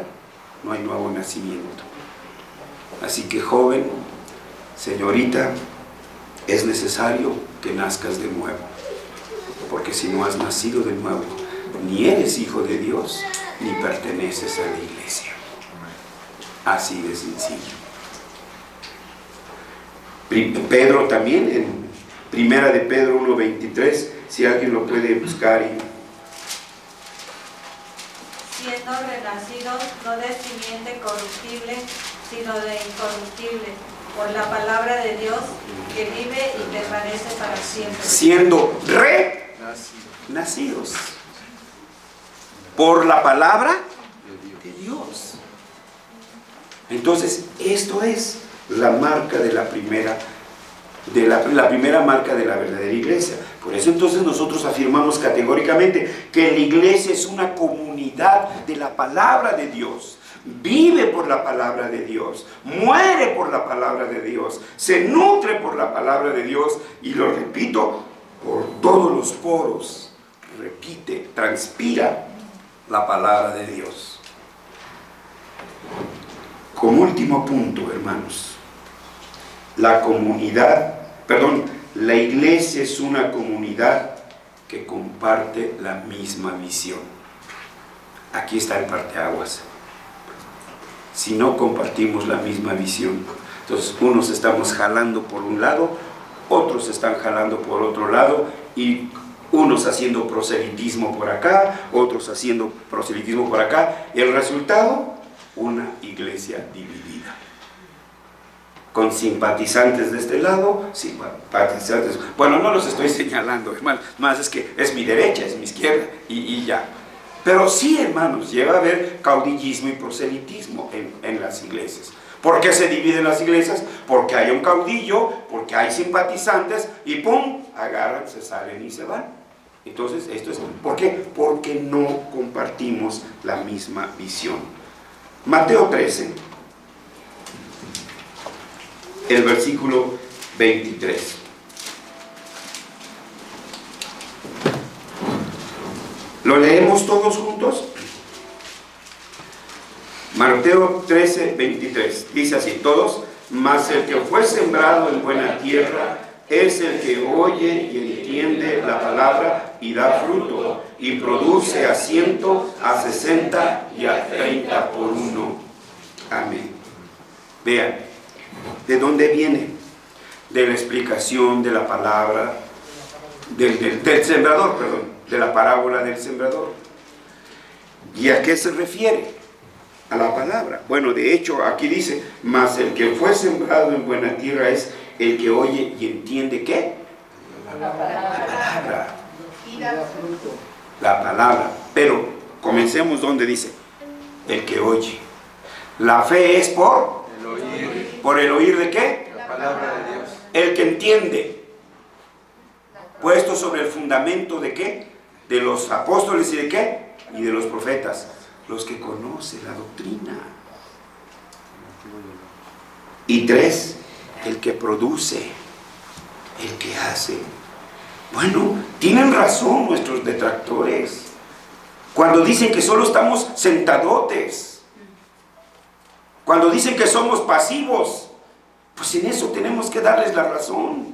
no hay nuevo nacimiento. Así que, joven, señorita, es necesario que nazcas de nuevo. Porque si no has nacido de nuevo, ni eres hijo de Dios, ni perteneces a la iglesia. Así de sencillo. Pedro también, en Primera de Pedro 1:23, si alguien lo puede buscar. Siendo renacidos no de simiente corruptible, sino de incorruptible, por la palabra de Dios que vive y permanece para siempre. Siendo nacidos por la palabra de Dios. Entonces, esto es la marca de la primera marca de la verdadera iglesia. Por eso entonces nosotros afirmamos categóricamente que la iglesia es una comunidad de la palabra de Dios. Vive por la palabra de Dios, muere por la palabra de Dios, se nutre por la palabra de Dios, y lo repito, por todos los poros, repite, transpira la palabra de Dios. Como último punto, hermanos, la iglesia es una comunidad que comparte la misma visión. Aquí está el parteaguas. si no compartimos la misma visión. Entonces, unos estamos jalando por un lado, otros están jalando por otro lado, y unos haciendo proselitismo por acá, otros haciendo proselitismo por acá, y el resultado, una iglesia dividida, con simpatizantes de este lado, simpatizantes, bueno, no los estoy señalando, hermano, más es que es mi derecha, es mi izquierda, y ya. Pero sí, hermanos, llega a haber caudillismo y proselitismo en las iglesias. ¿Por qué se dividen las iglesias? Porque hay un caudillo, porque hay simpatizantes, y ¡pum!, agarran, se salen y se van. Entonces, esto es, ¿por qué? Porque no compartimos la misma visión. Mateo 13, el versículo 23. ¿Lo leemos todos juntos? Mateo 13, 23. Dice así, todos: mas el que fue sembrado en buena tierra es el que oye y entiende la palabra y da fruto, y produce a 100, a 60 y a 30 por uno. Amén. Vean, ¿de dónde viene? De la explicación de la palabra, del sembrador, perdón, de la parábola del sembrador. ¿Y a qué se refiere? A la palabra. Bueno, de hecho, aquí dice, mas el que fue sembrado en buena tierra es el que oye y entiende, ¿qué? La palabra. La palabra. Pero comencemos donde dice, el que oye. La fe es por El oír. ¿por el oír de qué? La palabra de Dios. El que entiende. Puesto sobre el fundamento de qué? De los apóstoles y de qué? Y de los profetas. Los que conocen la doctrina. Y 3, el que produce, el que hace. Bueno, tienen razón nuestros detractores cuando dicen que solo estamos sentadotes, cuando dicen que somos pasivos. Pues en eso tenemos que darles la razón,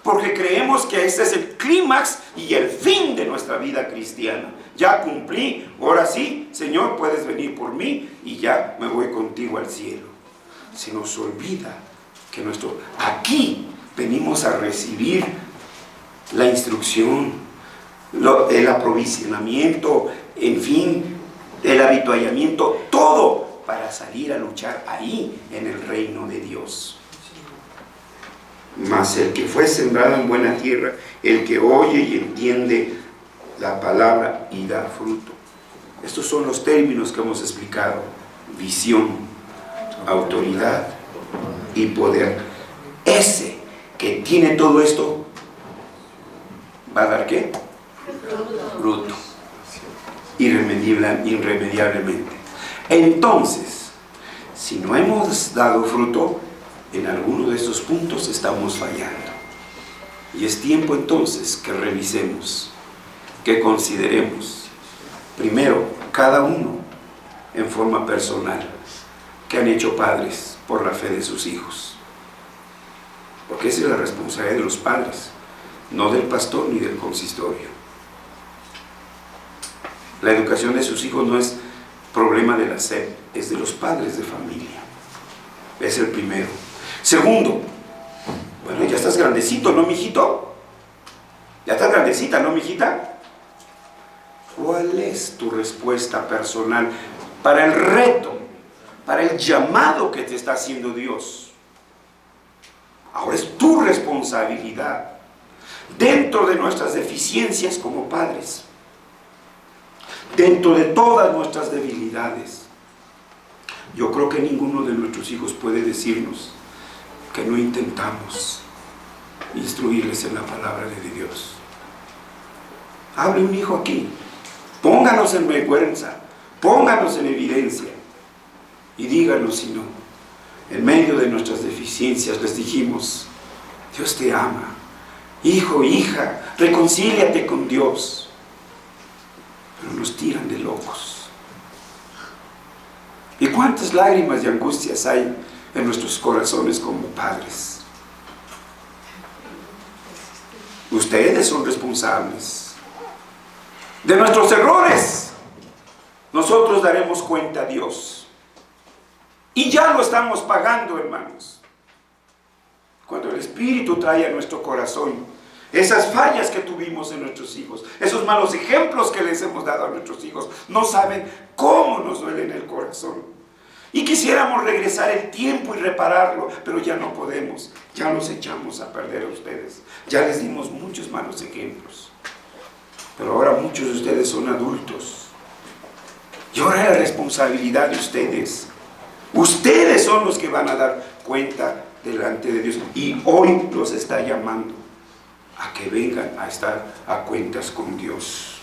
porque creemos que este es el clímax y el fin de nuestra vida cristiana. Ya cumplí, ahora sí, Señor, puedes venir por mí y ya me voy contigo al cielo. Se nos olvida que aquí venimos a recibir la instrucción, el aprovisionamiento, en fin, el avituallamiento, todo para salir a luchar ahí en el reino de Dios. Mas el que fue sembrado en buena tierra, el que oye y entiende la palabra y da fruto. Estos son los términos que hemos explicado: visión, autoridad y poder. Ese que tiene todo esto va a dar ¿qué? Fruto. Irremediablemente. Entonces, si no hemos dado fruto en alguno de estos puntos, estamos fallando. Y es tiempo entonces que revisemos, que consideremos, primero, cada uno en forma personal, que han hecho padres por la fe de sus hijos. Porque esa es la responsabilidad de los padres, no del pastor ni del consistorio. La educación de sus hijos no es problema de la SEP, es de los padres de familia. Es el primero. Segundo, bueno, ya estás grandecito, ¿no, mijito? Ya estás grandecita, ¿no, mijita? ¿Cuál es tu respuesta personal para el reto, para el llamado que te está haciendo Dios? Ahora es tu responsabilidad, dentro de nuestras deficiencias como padres, dentro de todas nuestras debilidades. Yo creo que ninguno de nuestros hijos puede decirnos que no intentamos instruirles en la palabra de Dios. Hable un hijo aquí, pónganos en vergüenza, pónganos en evidencia y díganos si no. En medio de nuestras deficiencias les dijimos: Dios te ama, hijo, hija, reconcíliate con Dios. Pero nos tiran de locos. ¿Y cuántas lágrimas y angustias hay en nuestros corazones como padres? Ustedes son responsables de nuestros errores. Nosotros daremos cuenta a Dios. Y ya lo estamos pagando, hermanos. Cuando el Espíritu trae a nuestro corazón esas fallas que tuvimos en nuestros hijos, esos malos ejemplos que les hemos dado a nuestros hijos, no saben cómo nos duele en el corazón. Y quisiéramos regresar el tiempo y repararlo, pero ya no podemos. Ya los echamos a perder a ustedes. Ya les dimos muchos malos ejemplos. Pero ahora muchos de ustedes son adultos. Y ahora es la responsabilidad de ustedes. Ustedes son los que van a dar cuenta delante de Dios. Y hoy los está llamando a que vengan a estar a cuentas con Dios.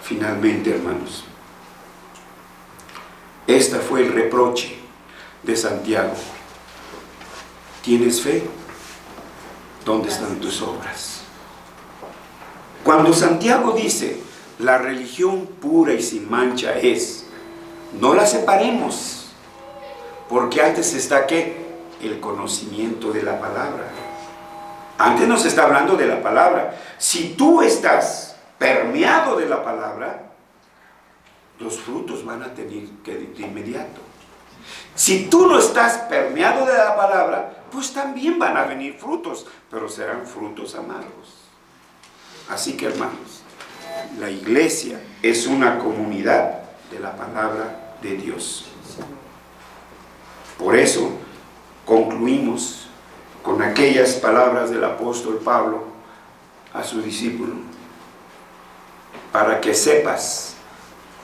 Finalmente, hermanos, este fue el reproche de Santiago. ¿Tienes fe? ¿Dónde están tus obras? Cuando Santiago dice, la religión pura y sin mancha es, no la separemos, porque antes está ¿qué? El conocimiento de la palabra. Antes nos está hablando de la palabra. Si tú estás permeado de la palabra, los frutos van a tener que de inmediato. Si tú no estás permeado de la palabra, pues también van a venir frutos, pero serán frutos amargos. Así que, hermanos, la iglesia es una comunidad de la palabra de Dios. Por eso concluimos con aquellas palabras del apóstol Pablo a su discípulo, para que sepas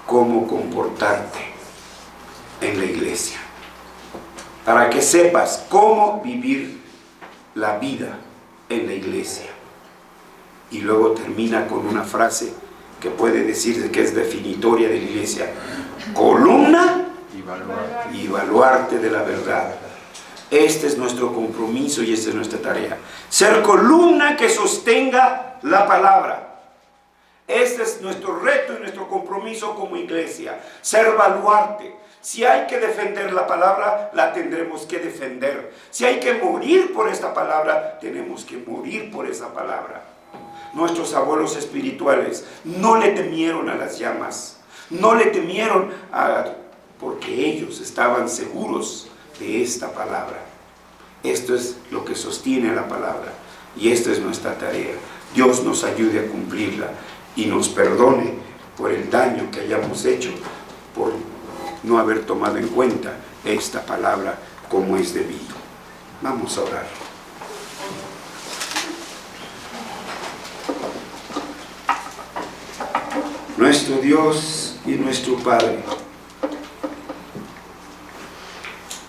cómo comportarte en la iglesia, para que sepas cómo vivir la vida en la iglesia. Y luego termina con una frase que puede decirse que es definitoria de la iglesia: columna y baluarte de la verdad. Este es nuestro compromiso y esta es nuestra tarea. Ser columna que sostenga la palabra. Este es nuestro reto y nuestro compromiso como iglesia. Ser baluarte. Si hay que defender la palabra, la tendremos que defender. Si hay que morir por esta palabra, tenemos que morir por esa palabra. Nuestros abuelos espirituales no le temieron a las llamas. No le temieron porque ellos estaban seguros de esta palabra. Esto es lo que sostiene la palabra y esta es nuestra tarea. Dios nos ayude a cumplirla y nos perdone por el daño que hayamos hecho por no haber tomado en cuenta esta palabra como es debido. Vamos a orar. Nuestro Dios y nuestro Padre,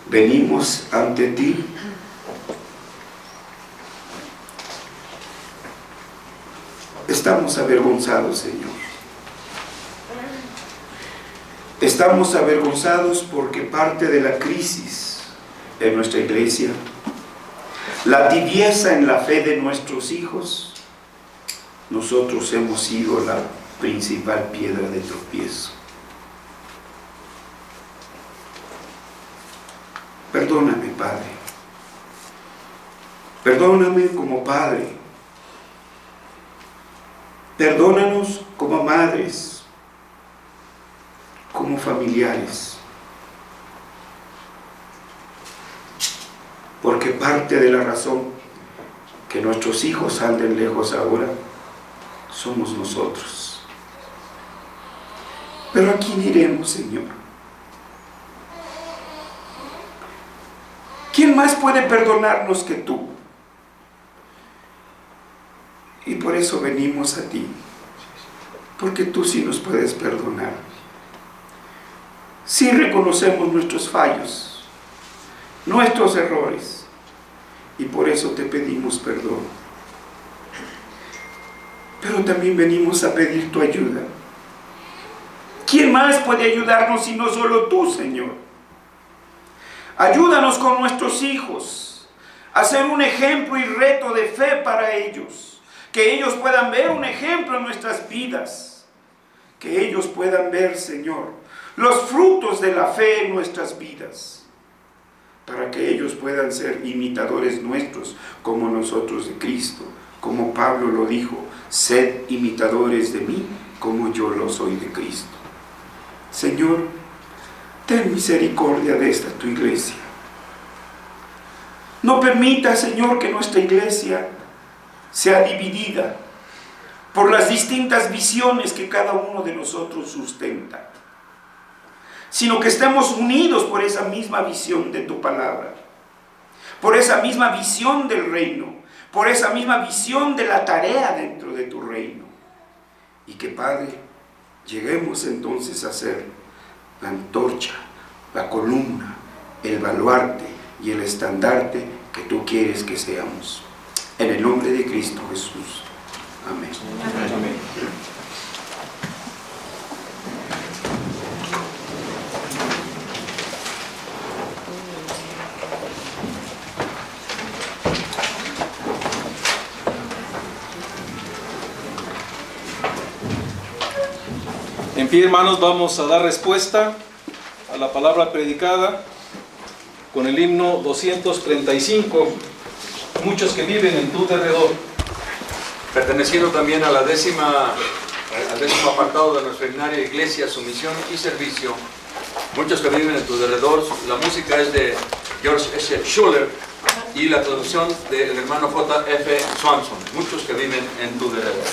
venimos ante ti estamos avergonzados, Señor. Estamos avergonzados porque parte de la crisis en nuestra iglesia, la tibieza en la fe de nuestros hijos, nosotros hemos sido la principal piedra de tropiezo. Perdóname, Padre. Perdóname como Padre. Perdónanos como madres, como familiares. Porque parte de la razón que nuestros hijos anden lejos ahora somos nosotros. Pero ¿a quién iremos, Señor? ¿Quién más puede perdonarnos que tú? Y por eso venimos a ti, porque tú sí nos puedes perdonar. Sí reconocemos nuestros fallos, nuestros errores, y por eso te pedimos perdón. Pero también venimos a pedir tu ayuda. ¿Quién más puede ayudarnos si no solo tú, Señor? Ayúdanos con nuestros hijos a ser un ejemplo y reto de fe para ellos. Que ellos puedan ver un ejemplo en nuestras vidas. Que ellos puedan ver, Señor, los frutos de la fe en nuestras vidas. Para que ellos puedan ser imitadores nuestros como nosotros de Cristo. Como Pablo lo dijo, sed imitadores de mí como yo lo soy de Cristo. Señor, ten misericordia de esta tu iglesia. No permita, Señor, que nuestra iglesia sea dividida por las distintas visiones que cada uno de nosotros sustenta, sino que estemos unidos por esa misma visión de tu palabra, por esa misma visión del reino, por esa misma visión de la tarea dentro de tu reino. Y que, Padre, lleguemos entonces a ser la antorcha, la columna, el baluarte y el estandarte que tú quieres que seamos. En el nombre de Cristo Jesús. Amén. Amén. En pie, hermanos, vamos a dar respuesta a la palabra predicada con el himno 235, muchos que viven en tu derredor. Perteneciendo también a al décimo apartado de nuestra ordinaria iglesia, su misión y servicio, muchos que viven en tu derredor. La música es de George S. Schuller y la traducción del hermano J. F. Swanson, muchos que viven en tu derredor.